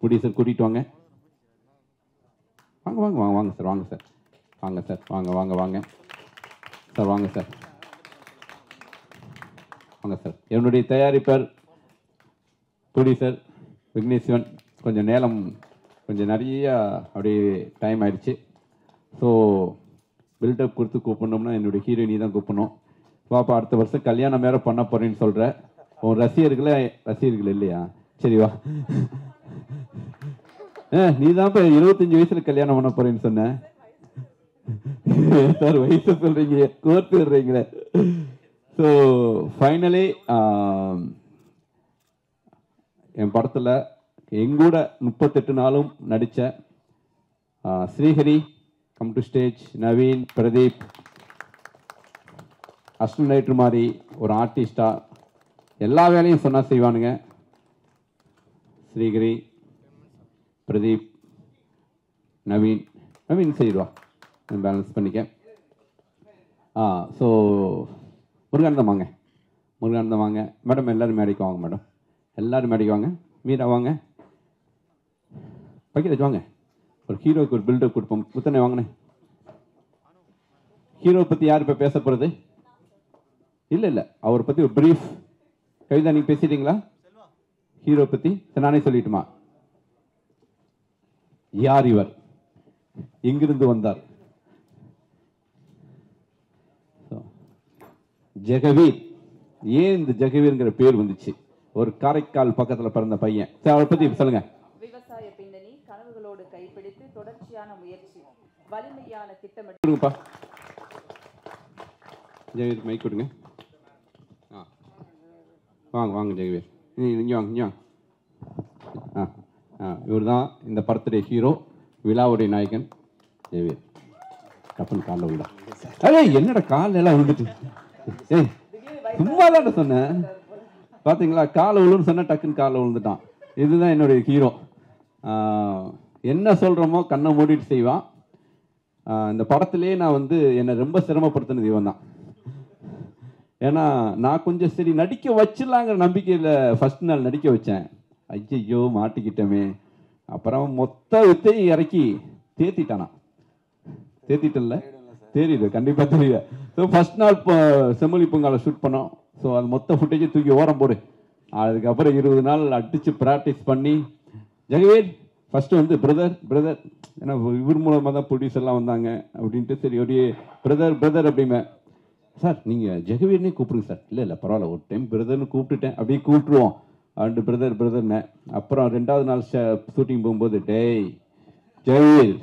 producer கூட்டிகிட்டு வாங்க. வாங்க சார். வாங்க சார். என்னுடைய தயாரிப்பர் ப்ரொடியூசர் விக்னேஷ் சிவன். கொஞ்சம் நிறைய அப்படியே டைம் ஆயிடுச்சு. ஸோ பில்டப் கொடுத்து கூப்பிடணும்னா என்னுடைய ஹீரோயினி தான் கூப்பிடணும். பாப்பா அடுத்த வருஷம் கல்யாணம் வேறு பண்ண போகிறேன்னு சொல்கிற உன் ரசிகர்கள் இல்லையா? சரி வா. நீ தான் இப்போ 25 வயசில் கல்யாணம் பண்ண போகிறேன்னு சொன்ன சார். வயசு சொல்கிறீங்க, கோர்த்து விடுறீங்களே. ஸோ ஃபைனலி என் படத்தில் எங்கூட 38 நாளும் நடித்த Srihari come to stage. Naveen, Pradeep, அஸ்டன் ரைட்டர் மாதிரி ஒரு ஆர்டிஸ்டாக எல்லா வேலையும் சொன்னால் செய்வானுங்க. ஸ்ரீஹரி, பிரதீப், நவீன் செய்வா, பேலன்ஸ் பண்ணிக்க. ஸோ முருகானந்தம் வாங்க மேடம். எல்லோரும் மேடைக்கு வாங்க மேடம். எல்லோரும் மேடைக்கு வாங்க. மீரா வாங்க. பக்கெட் வாங்க. ஒரு ஹீரோவுக்கு ஒரு பில்டப் கொடுப்போம். புத்தனை வாங்கினேன். ஹீரோ பற்றி யார் இப்போ பேச போகிறது? இல்லை அவரை பற்றி ஒரு ப்ரீஃப். கவிதா நீங்கள் பேசிட்டீங்களா ஹீரோ பற்றி? நானே சொல்லிட்டுமா? யார் இவர், எங்கிருந்து வந்தார்? ஜெகவீர். ஏன் இந்த ஜெகவீர்ங்கிற பேர் வந்துச்சு? ஒரு காரைக்கால் பக்கத்தில் பிறந்த பையன். சரி, அவரை பற்றி சொல்லுங்க. விவசாய பின்னணி, கனவுகளோடு கைப்பிடித்து தொடர்ச்சியான முயற்சி, வலிமையான திட்டமிடல். கொடுங்கப்பா. ஜெகவீர் மைக் கொடுங்க. வாங்க ஜெகவீர். இங்கே வாங்க. இவர் தான் இந்த படத்துடைய ஹீரோ, விழாவுடைய நாயகன் ஜெகவீர். கப்பன் காலில் விழா. என்னடா காலில் எல்லாம் விழுந்துட்டு? சும்மா தான் சொன்னேன். பார்த்தீங்களா, காலை விழுன்னு சொன்னால் டக்குன்னு காலை விழுந்துட்டான். இதுதான் என்னுடைய ஹீரோ. என்ன சொல்கிறோமோ கண்ணை மூடிட்டு செய்வான். இந்த படத்துலேயே நான் வந்து என்னை ரொம்ப சிரமப்படுத்தினது இவன் தான். ஏன்னா நான் கொஞ்சம் சரி நடிக்க வச்சிடலாங்கிற நம்பிக்கையில் ஃபஸ்ட் நாள் நடிக்க வச்சேன். ஐயோ மாட்டிக்கிட்டோமே. அப்புறம் மொத்த வித்தையும் இறக்கி தேத்திட்டானா. தேத்திட்டல தெரியுது, கண்டிப்பாக தெரியுது. ஸோ ஃபஸ்ட் நாள் இப்போ செம்மொழி பூங்கால ஷூட் பண்ணோம். ஸோ அது மொத்த ஃபுட்டேஜை தூக்கி ஓரம் போடு. அதுக்கப்புறம் 20 நாள் அடித்து ப்ராக்டிஸ் பண்ணி, ஜெகவீர் ஃபஸ்ட்டு வந்து பிரதர் ஏன்னா இவர் மூலமாக தான் ப்ரொடியூசர்லாம் வந்தாங்க அப்படின்ட்டு சரி ஒரு பிரதர் அப்படிமே சார் நீங்கள் ஜெகவீர்னே கூப்பிடுங்க சார் இல்லை பரவாயில்ல ஒரு டைம் பிரதர்னு கூப்பிட்டுட்டேன் அப்படியே கூப்பிட்டுருவோம் அண்டு பிரதர்னே. அப்புறம் 2வது நாள் ஷூட்டிங் போகும்போது டேய் ஜெகவீர்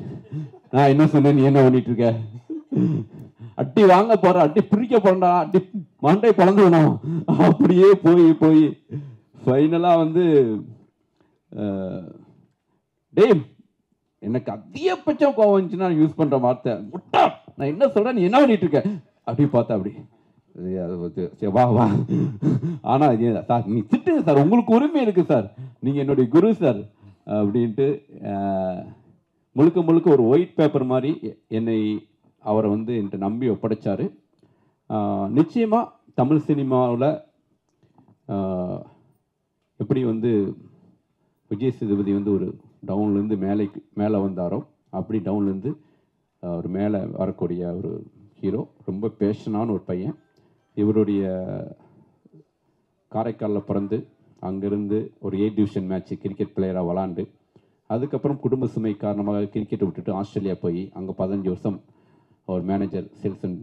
நான் என்ன சொன்னேன் நீ என்ன பண்ணிட்டு இருக்க, அட்டி வாங்க போகிறேன், அட்டி பிரிக்க போகிறேன்டா, அட்டி மண்டை பழந்து வேணும் அப்படியே போய் ஃபைனலாக வந்து டேய் எனக்கு அதிகபட்சம் கோவம் வந்துச்சுன்னா யூஸ் பண்ணுற வார்த்தை முட்டா, நான் என்ன சொல்கிறேன் நீ என்ன பண்ணிட்டு இருக்க அப்படி பார்த்தா அப்படி சரி வா ஆனால் சார் நீ திட்டுங்க சார், உங்களுக்கு உரிமை இருக்குது சார், நீங்கள் என்னுடைய குரு சார் அப்படின்ட்டு முழுக்க ஒரு ஒயிட் பேப்பர் மாதிரி என்னை அவரை வந்து என்கிட்ட நம்பி ஒப்படைச்சார். நிச்சயமாக தமிழ் சினிமாவில் எப்படி வந்து விஜய் சேதுபதி வந்து ஒரு டவுன்லேருந்து மேலே வந்தாரோ அப்படி டவுன்லேருந்து ஒரு மேலே வரக்கூடிய ஒரு ஹீரோ. ரொம்ப பேஷனான ஒரு பையன். இவருடைய காரைக்காலில் பிறந்து அங்கேருந்து ஒரு 8 டிவிஷன் மேட்ச்சு கிரிக்கெட் பிளேயராக விளாண்டு அதுக்கப்புறம் குடும்ப சுமை காரணமாக கிரிக்கெட்டை விட்டுட்டு ஆஸ்திரேலியா போய் அங்கே 15 வருஷம் அவர் மேனேஜர் சேல்ஸ் அண்ட்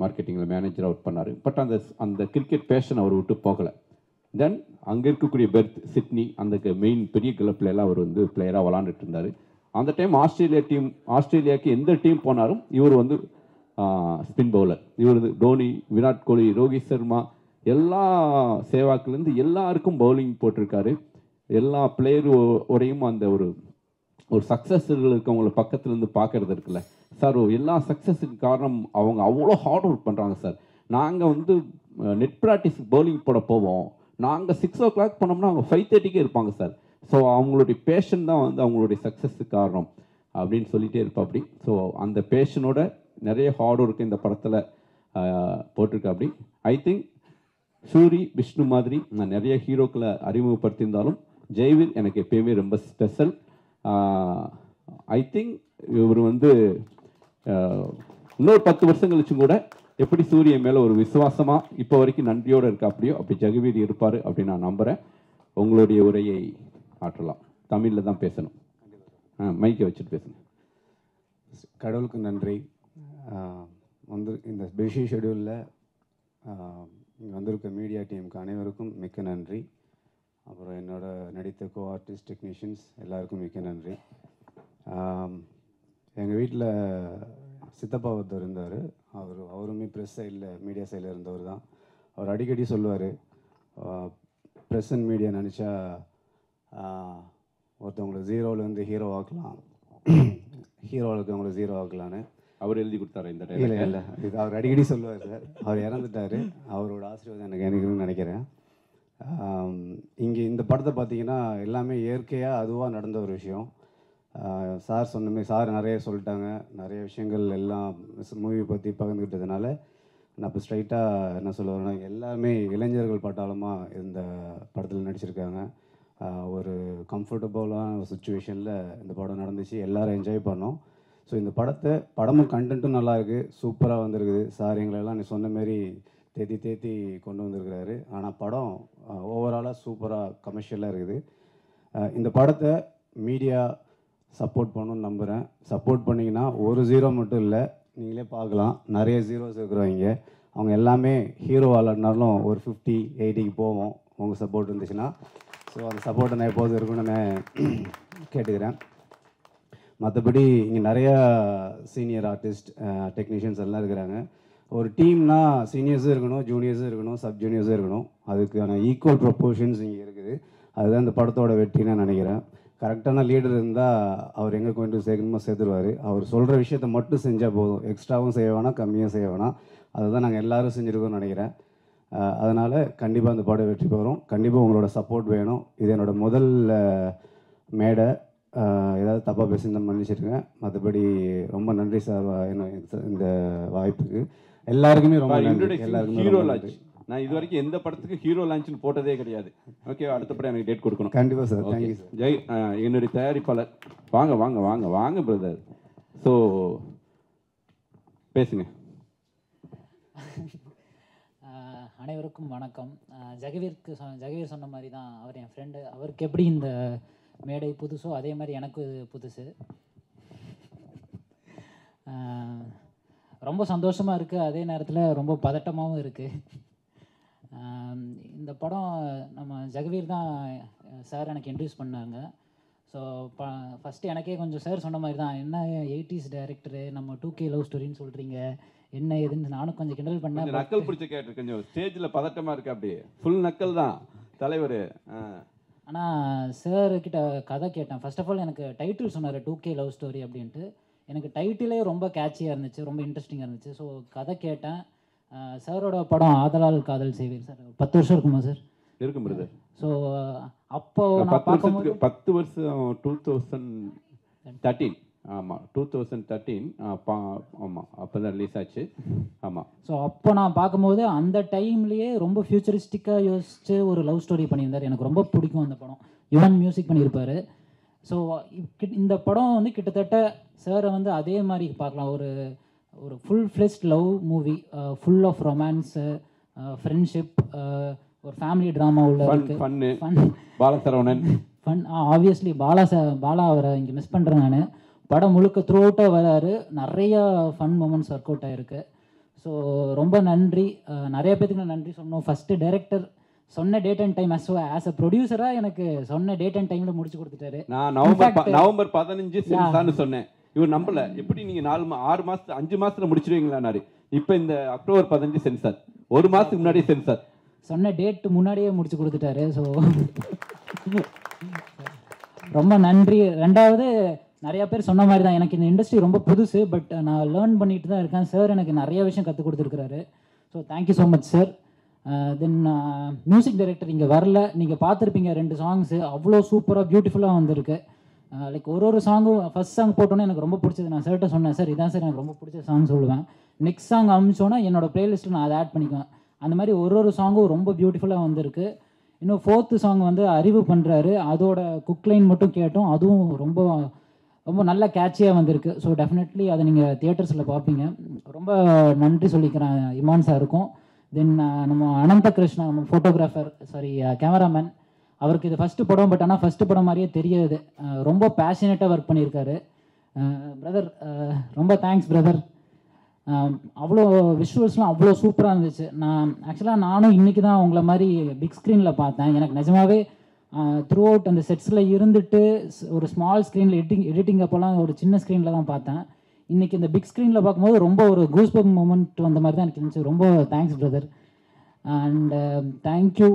மார்க்கெட்டிங்கில் மேனேஜராக ஒர்க் பண்ணார். பட் அந்த கிரிக்கெட் பேஷன் அவர் விட்டு போகலை. தென் அங்கே இருக்கக்கூடிய பெர்த் சிட்னி அந்த மெயின் பெரிய கிளப்பில் எல்லாம் அவர் வந்து பிளேயராக விளாண்டுட்டு இருந்தார். அந்த டைம் ஆஸ்திரேலியாவுக்கு எந்த டீம் போனாலும் இவர் வந்து ஸ்பின் பவுலர். இவர் தோனி, விராட் கோலி, ரோஹித் சர்மா எல்லா சேவாக்குலேருந்து எல்லாருக்கும் பவுலிங் போட்டிருக்காரு. எல்லா பிளேயரோடையும் அந்த ஒரு சக்ஸஸ் இருக்கவங்கள பக்கத்துலேருந்து பார்க்கறது இருக்குல்ல சார், எல்லா சக்ஸஸுக்கு காரணம் அவங்க அவ்வளோ ஹார்ட் ஒர்க் பண்ணுறாங்க சார். நாங்கள் வந்து நெட் ப்ராக்டிஸுக்கு பவுலிங் போட போவோம், நாங்கள் 6 o'clock போனோம்னா அவங்க 5:30க்கே இருப்பாங்க சார். ஸோ அவங்களுடைய பேஷன் தான் வந்து அவங்களுடைய சக்ஸஸுக்கு காரணம் அப்படின்னு சொல்லிகிட்டே இருப்பா அப்படி. ஸோ அந்த பேஷனோட நிறைய ஹார்ட் ஒர்க்கு இந்த படத்தில் போட்டிருக்கா அப்படி. ஐ திங்க் சூரி, விஷ்ணு மாதிரி நான் நிறைய ஹீரோக்களை அறிமுகப்படுத்தியிருந்தாலும் ஜெய்வீர் எனக்கு எப்பயுமே ரொம்ப ஸ்பெஷல். ஐ திங்க் இவர் வந்து இன்னொரு 10 வருஷம் கழிச்சும் கூட எப்படி சூரியன் மேலே ஒரு விசுவாசமாக இப்போ வரைக்கும் நன்றியோடு இருக்கா அப்படியோ அப்படி ஜெகவீர் இருப்பார் அப்படின்னு நான் நம்புகிறேன். உங்களுடைய உரையை ஆற்றலாம். தமிழில் தான் பேசணும், மைக்கை வச்சுட்டு பேசுங்க. கடவுளுக்கு நன்றி. வந்து இந்த பிஸி ஷெடியூலில் இங்கே வந்திருக்க மீடியா டீமுக்கு அனைவருக்கும் மிக்க நன்றி. அப்புறம் என்னோட நடித்த கோ ஆர்டிஸ்ட், டெக்னீஷியன்ஸ் எல்லாருக்கும் மிக்க நன்றி. எங்கள் வீட்டில் சித்தப்பா ஒருத்தர் இருந்தார். அவருமே ப்ரெஸ் சைடில் மீடியா சைடில் இருந்தவர் தான். அவர் அடிக்கடி சொல்லுவார், ப்ரெஸ் அண்ட் மீடியா நினச்சா ஒருத்தவங்களை ஜீரோவிலேருந்து ஹீரோ ஆக்கலாம், ஹீரோவில் இருக்கவங்கள ஜீரோ ஆக்கலான்னு. அவர் எழுதி கொடுத்தாரு இந்த டைம்? இல்லை இது அவர் அடிக்கடி சொல்லுவார் சார். அவர் இறந்துட்டார். அவரோட ஆசீர்வாதம் எனக்கு நினைக்கிறேன். இங்கே இந்த படத்தை பார்த்தீங்கன்னா எல்லாமே இயற்கையாக அதுவாக நடந்த ஒரு விஷயம். சார் சொன்னமே சார் நிறைய சொல்லிட்டாங்க, நிறைய விஷயங்கள் எல்லாம் மூவி பற்றி பகிர்ந்துக்கிட்டதுனால நான் இப்போ ஸ்ட்ரைட்டாக என்ன சொல்லுவேன்னா, எல்லாருமே இளைஞர்கள் பட்டாளமாக இந்த படத்தில் நடிச்சிருக்காங்க. ஒரு கம்ஃபர்டபுளான ஒரு சுச்சுவேஷனில் இந்த படம் நடந்துச்சு, எல்லோரும் என்ஜாய் பண்ணோம். ஸோ இந்த படமும் கண்டென்ட்டும் நல்லாயிருக்கு, சூப்பராக வந்திருக்குது. சார் எங்களெல்லாம் நீ சொன்ன மாரி தேத்தி கொண்டு வந்திருக்கிறாரு. ஆனால் படம் ஓவராலாக சூப்பராக கமர்ஷியலாக இருக்குது. இந்த படத்தை மீடியா சப்போர்ட் பண்ணணும்னு நம்புகிறேன். சப்போர்ட் பண்ணிங்கன்னா ஒரு ஜீரோ மட்டும் இல்லை, நீங்களே பார்க்கலாம் நிறைய ஜீரோஸ் இருக்கிறவங்க, அவங்க எல்லாமே ஹீரோ ஆளாடினாலும் ஒரு 50-80க்கு போவோம் உங்கள் சப்போர்ட் இருந்துச்சுன்னா. ஸோ அந்த சப்போர்ட்டை நான் எப்போதும் இருக்குன்னு நான் கேட்டுக்கிறேன். மற்றபடி இங்கே நிறையா சீனியர் ஆர்டிஸ்ட், டெக்னீஷியன்ஸ் எல்லாம் இருக்கிறாங்க. ஒரு டீம்னா சீனியர்ஸும் இருக்கணும், ஜூனியர்ஸும் இருக்கணும், சப் ஜூனியர்ஸும் இருக்கணும். அதுக்கான ஈக்குவல் ப்ரொப்போர்ஷன்ஸ் இங்கே இருக்குது. அதுதான் இந்த படத்தோட வெற்றின்னு நான் நினைக்கிறேன். கரெக்டான லீடர் இருந்தால் அவர் எங்கே கொண்டு சேர்க்கணுமோ சேர்த்துருவார். அவர் சொல்கிற விஷயத்தை மட்டும் செஞ்சால் போதும், எக்ஸ்ட்ராவும் செய்ய வேணாம், கம்மியாக செய்ய வேணாம். அதுதான் நாங்கள் எல்லோரும் செஞ்சுருக்கோம்னு நினைக்கிறேன். அதனால் கண்டிப்பாக அந்த படம் வெற்றி பெறும். கண்டிப்பாக உங்களோட சப்போர்ட் வேணும். இது என்னோட முதல் மேடை. ஏதாவது தப்பாக பேசியிருந்தால் மன்னிச்சிருக்கேன். மற்றபடி ரொம்ப நன்றி சார் இந்த வாய்ப்புக்கு. எல்லாருக்குமே ரொம்ப நன்றி. எல்லாருக்குமே ஹீரோ லான்ச் நான் இது வரைக்கும் எந்த படத்துக்கு ஹீரோ லான்ச்னு போட்டதே கிடையாது. ஓகே, அடுத்தபடி எனக்கு டேட் கொடுக்கணும். கண்டிப்பாக சார். Thank you sir. ஜெய் என்னுடைய தயாரிப்பாளர் வாங்க வாங்க வாங்க வாங்க பிரதர். ஸோ பேசுங்க. அனைவருக்கும் வணக்கம். ஜெகவீர் சொன்ன மாதிரி தான் அவர் என் ஃப்ரெண்டு. அவருக்கு எப்படி இந்த மேடை புதுசோ அதே மாதிரி எனக்கு புதுசு. ரொம்ப சந்தோஷமாக இருக்குது, அதே நேரத்தில் ரொம்ப பதட்டமாகவும் இருக்குது. இந்த படம் நம்ம ஜெகவீர் தான் சார் எனக்கு இன்ட்ரடியூஸ் பண்ணாங்க. ஸோ ஃபஸ்ட்டு எனக்கே கொஞ்சம் சார் சொன்ன மாதிரி தான், என்ன 80s டைரக்டரு நம்ம 2K லவ் ஸ்டோரின்னு சொல்கிறீங்க, என்ன ஏதுன்னு நானும் கொஞ்சம் கிண்டல் பண்ணேன். நக்கல் பிடிச்ச கேட்டு கொஞ்சம் ஸ்டேஜில் பதட்டமாக இருக்கு, அப்படியே ஃபுல் நக்கல் தான் தலைவர். ஆனால் சார் கிட்ட கதை கேட்டேன். ஃபர்ஸ்ட் ஆஃப் ஆல் எனக்கு டைட்டில் சொன்னார் 2K லவ் ஸ்டோரி அப்படின்ட்டு. எனக்கு டைட்டிலே ரொம்ப கேட்சியாக இருந்துச்சு, ரொம்ப இன்ட்ரெஸ்டிங்காக இருந்துச்சு. ஸோ கதை கேட்டேன். சாரோட படம் ஆதலால் காதல் செய்வீர் சார் 10 வருஷம் இருக்குமா சார்? இருக்கும் பிரதர். ஸோ அப்போ நான் பார்க்கும்போது 10 வருஷம் 2013. ஆமாம் 2013. ஆமாம் அப்போ தான் ரிலீஸ் ஆச்சு. ஆமாம். ஸோ அப்போ நான் பார்க்கும்போது அந்த டைம்லேயே ரொம்ப ஃபியூச்சரிஸ்டிக்காக யோசிச்சு ஒரு லவ் ஸ்டோரி பண்ணியிருந்தார். எனக்கு ரொம்ப பிடிக்கும் அந்த படம். யுவன் மியூசிக் பண்ணியிருப்பார். ஸோ இந்த படம் வந்து கிட்டத்தட்ட சாரை வந்து அதே மாதிரி பார்க்கலாம். ஒரு full fleshed love movie, full of romance, friendship, ஒரு ஃபேமிலி ட்ராமா உள்ள பாலசரவணன் ஃபன். ஆப்வியஸ்லி பாலா அவரை இங்கே மிஸ் பண்ணுறேன் நான். படம் முழுக்க த்ரூ அவுட்டாக வராரு, நிறையா ஃபன் மூமெண்ட்ஸ் ஒர்க் அவுட் ஆகிருக்கு. ஸோ ரொம்ப நன்றி. நிறைய பேத்துக்கு நான் நன்றி சொன்னோம். ஃபஸ்ட்டு டைரக்டர் சொன்ன date and time as a ப்ரொடியூசராக எனக்கு சொன்ன டேட் அண்ட் டைமில் முடிச்சு கொடுத்துட்டாரு. நான் நவம்பர் 15 சென்சார்னு சொன்னேன். இவர் நம்பல, எப்படி நீங்கள் 6 மாதம் 5 மாதத்தில் முடிச்சிருவீங்களான்னாரு. இப்போ இந்த அக்டோபர் 15 சென்சார், 1 மாதத்துக்கு முன்னாடியே சென்சார் சொன்ன டேட் முன்னாடியே முடிச்சு கொடுத்துட்டாரு. ஸோ ரொம்ப நன்றி. ரெண்டாவது நிறையா பேர் சொன்ன மாதிரி தான், எனக்கு இந்த இண்டஸ்ட்ரி ரொம்ப புதுசு, பட் நான் லேர்ன் பண்ணிட்டு தான் இருக்கேன். சார் எனக்கு நிறைய விஷயம் கற்றுக் கொடுத்துருக்குறாரு. So thank you so much sir. Then music director இங்கே வரல, நீங்கள் பார்த்துருப்பீங்க 2 சாங்ஸு அவ்வளோ சூப்பராக பியூட்டிஃபுல்லாக வந்திருக்கு. லைக் ஒரு சாங்கும் ஃபஸ்ட் சாங் போட்டோன்னே எனக்கு ரொம்ப பிடிச்சது. நான் சார்கிட்ட சொன்னேன், சார் இதான் சார் எனக்கு ரொம்ப பிடிச்ச சாங் சொல்லுவேன். நெக்ஸ்ட் சாங் அமிச்சோன்னா என்னோடய ப்ளேலிஸ்ட்டில் நான் அதை ஆட் பண்ணிக்குவேன். அந்த மாதிரி ஒரு சாங்கும் ரொம்ப பியூட்டிஃபுல்லாக வந்திருக்கு. இன்னும் 4th சாங் வந்து அறிவு பண்ணுறாரு, அதோட குக்லைன் மட்டும் கேட்டோம், அதுவும் ரொம்ப ரொம்ப நல்ல கேட்சியாக வந்திருக்கு. ஸோ டெஃபினெட்லி அதை நீங்கள் தியேட்டர்ஸில் பார்ப்பீங்க. ரொம்ப நன்றி சொல்லிக்கிறேன் இமான் சாருக்கும். தென் நம்ம அனந்த கிருஷ்ணா, நம்ம ஃபோட்டோகிராஃபர், கேமராமேன், அவருக்கு இது ஃபஸ்ட்டு படம், பட் ஆனால் ஃபஸ்ட்டு படம் மாதிரியே தெரியாது. ரொம்ப பேஷனேட்டாக ஒர்க் பண்ணியிருக்காரு. பிரதர் ரொம்ப தேங்க்ஸ் பிரதர். அவ்வளோ விஷுவல்ஸ்லாம் அவ்வளோ சூப்பராக இருந்துச்சு. நானும் இன்றைக்கி தான் உங்களை மாதிரி பிக் ஸ்க்ரீனில் பார்த்தேன். எனக்கு நிஜமாகவே த்ரூ அவுட் அந்த செட்ஸில் இருந்துட்டு ஒரு ஸ்மால் ஸ்க்ரீனில் எடிட்டிங் அப்போல்லாம் ஒரு சின்ன ஸ்க்ரீனில் தான் பார்த்தேன். இன்றைக்கி இந்த பிக் ஸ்க்ரீனில் பார்க்கும்போது ரொம்ப ஒரு கூஸ்பம்ப் மூமெண்ட் வந்த மாதிரி தான் எனக்கு இருந்துச்சு. ரொம்ப thanks brother. And thank you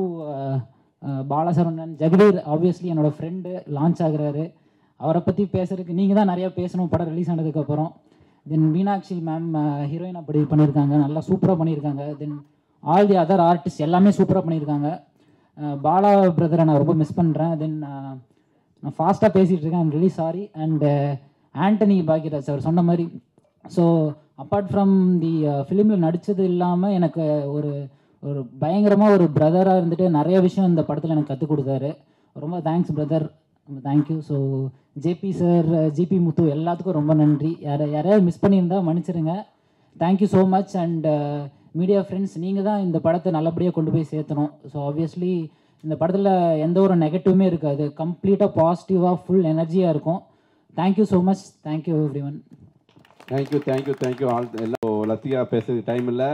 Balasaravanan. Jagaveer obviously என்னோடய ஃப்ரெண்டு, லான்ச் ஆகுறாரு. அவரை பற்றி பேசுறதுக்கு நீங்கள் தான் நிறையா பேசணும் படம் ரிலீஸ் ஆனதுக்கப்புறம். தென் மீனாட்சி மேம் ஹீரோயின் அப்படி பண்ணியிருக்காங்க, நல்லா சூப்பராக பண்ணியிருக்காங்க. Then all the other artist எல்லாமே சூப்பராக பண்ணியிருக்காங்க. பாலா பிரதரை நான் ரொம்ப மிஸ் பண்ணுறேன். தென் நான் ஃபாஸ்ட்டாக பேசிகிட்டு இருக்கேன், I'm really sorry. And Antony Bhagyaraj அவர் சொன்ன மாதிரி, ஸோ அப்பார்ட் ஃப்ரம் தி ஃபிலிமில் நடித்தது இல்லாமல் எனக்கு ஒரு பயங்கரமாக ஒரு பிரதராக இருந்துட்டு நிறைய விஷயம் இந்த படத்தில் எனக்கு கற்றுக் கொடுத்தாரு. ரொம்ப தேங்க்ஸ் பிரதர், ரொம்ப thank you. So JP sir, GP Muthu எல்லாத்துக்கும் ரொம்ப நன்றி. யாரையாவது மிஸ் பண்ணியிருந்தா மன்னிச்சிருங்க. Thank you so much. And media friends, நீங்கள் தான் இந்த படத்தை நல்லபடியாக கொண்டு போய் சேர்த்தணும். ஸோ ஆப்வியஸ்லி இந்த படத்தில் எந்த ஒரு நெகட்டிவுமே இருக்காது, கம்ப்ளீட்டாக பாசிட்டிவாக ஃபுல் எனர்ஜியாக இருக்கும். Thank you so much. Thank you every one. Thank you all. எல்லாம் லத்தியா பேசுறதுக்கு டைம் இல்லை.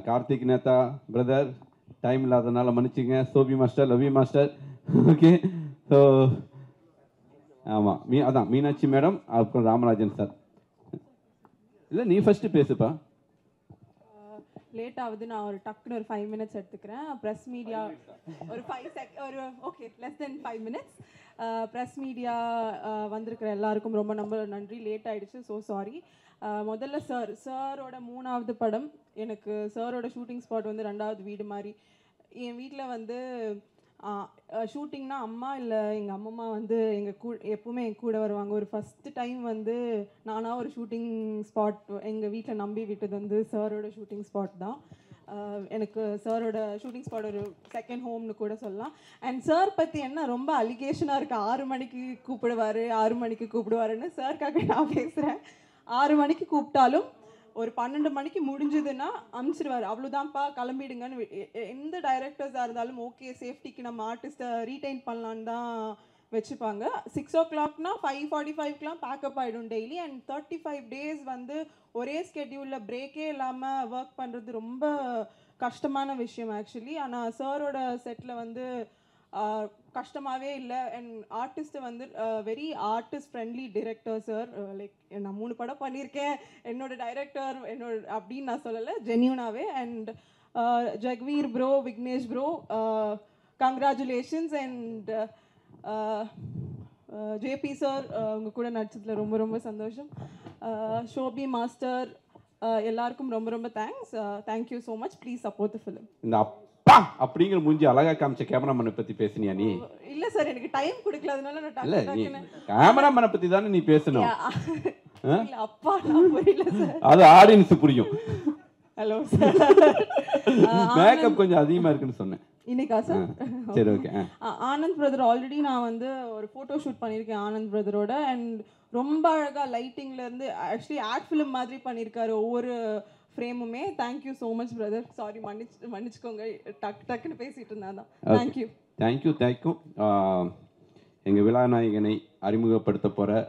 கார்த்திக் நேதா பிரதர் டைம் இல்லாதனால மன்னிச்சிங்க. சோபி மாஸ்டர், லவி மாஸ்டர், ஓகே. ஸோ ஆமாம் அதான் மீனாட்சி மேடம், அப்புறம் ராமராஜன் சார். இல்லை நீ ஃபஸ்ட்டு பேசுப்பா. லேட் ஆகுது, நான் ஒரு டக்குன்னு ஒரு 5 மினிட்ஸ் எடுத்துக்கிறேன். ப்ரெஸ் மீடியா ஒரு 5 okay less than 5 minutes. Press media வந்திருக்கிற எல்லாருக்கும் ரொம்ப நன்றி. லேட் ஆகிடுச்சு, ஸோ சாரி. முதல்ல சாரோட 3வது படம். எனக்கு சாரோட ஷூட்டிங் ஸ்பாட் வந்து 2வது வீடு மாதிரி. என் வீட்டில் வந்து ஷூட்டிங்னா அம்மா இல்லை எங்கள் அம்மம்மா வந்து எப்போவுமே என் கூட வருவாங்க. ஒரு ஃபஸ்ட்டு டைம் வந்து நானாக ஒரு ஷூட்டிங் ஸ்பாட் எங்கள் வீட்டில் நம்பி விட்டது வந்து சாரோட ஷூட்டிங் ஸ்பாட் தான். எனக்கு சாரோட ஷூட்டிங் ஸ்பாட் ஒரு செகண்ட் ஹோம்னு கூட சொல்லலாம். அண்ட் சார் பற்றி என்ன ரொம்ப அலிகேஷனாக இருக்குது. 6 மணிக்கு கூப்பிடுவார், 6 மணிக்கு கூப்பிடுவாருன்னு. சார்க்காக நான் பேசுகிறேன். 6 மணிக்கு கூப்பிட்டாலும் ஒரு 12 மணிக்கு முடிஞ்சதுன்னா அனுப்பிச்சிடுவார். அவ்வளோதான்ப்பா கிளம்பிடுங்கன்னு. எந்த டைரக்டர்ஸாக இருந்தாலும் ஓகே சேஃப்டிக்கு நம்ம ஆர்டிஸ்ட்டை ரீடைன் பண்ணலான்னு தான் வச்சுப்பாங்க. 6 o'clockனா 5:45க்குலாம் பேக்கப் ஆகிடும் டெய்லி. அண்ட் 35 days வந்து ஒரே ஸ்கெட்யூலில் பிரேக்கே இல்லாமல் ஒர்க் பண்ணுறது ரொம்ப கஷ்டமான விஷயம் ஆக்சுவலி. ஆனால் சாரோட செட்டில் வந்து கஷ்டமாகவே இல்லை. அண்ட் ஆர்டிஸ்ட்டு வந்து very artist friendly director sir. Like நான் 3 படம் பண்ணியிருக்கேன், என்னோட டைரக்டர் என்னோட அப்படின்னு நான் சொல்லலை, ஜென்யூனாகவே. And Jagveer bro, Vignesh bro, congratulations. And JP sir உங்கள் கூட நடிச்சதில் ரொம்ப ரொம்ப சந்தோஷம். ஷோபி மாஸ்டர் எல்லாருக்கும் ரொம்ப ரொம்ப thanks. Thank you so much. Please support the film. இந்த அப்பா அப்படிங்கிற மூஞ்சி அழகா காமிச்ச கேமராமேனை பத்தி பேசுனியா நீ? இல்ல சார், எனக்கு டைம் கொடுக்கல, அதனால நான் இல்ல, நீ டக்குனு கேமராமேனை பத்தி தானே நீ பேசணும். இல்ல அப்பா நான் புரியல சார். அது ஆடியன்ஸ் புரியும். ஹலோ சார், மேக்கப் கொஞ்சம் அதிகமா இருக்குன்னு சொன்னேன் இன்னைக்கா சார்? சரி, ஓகே. ஆனந்த் பிரதர் ஆல்ரெடி நான் வந்து ஒரு ஃபோட்டோ ஷூட் பண்ணியிருக்கேன் ஆனந்த் பிரதரோட. அண்ட் ரொம்ப அழகாக லைட்டிங்லேருந்து ஆக்சுவலி ஆட் ஃபிலிம் மாதிரி பண்ணியிருக்காரு ஒவ்வொரு ஃப்ரேமுமே. Thank you so much brother. Sorry, மன்னிச்சுக்கோங்க, டக்குன்னு பேசிகிட்டு இருந்தா தான். தேங்க்யூ. தேங்க்யூ. எங்கள் விழாநாயகனை அறிமுகப்படுத்த போகிற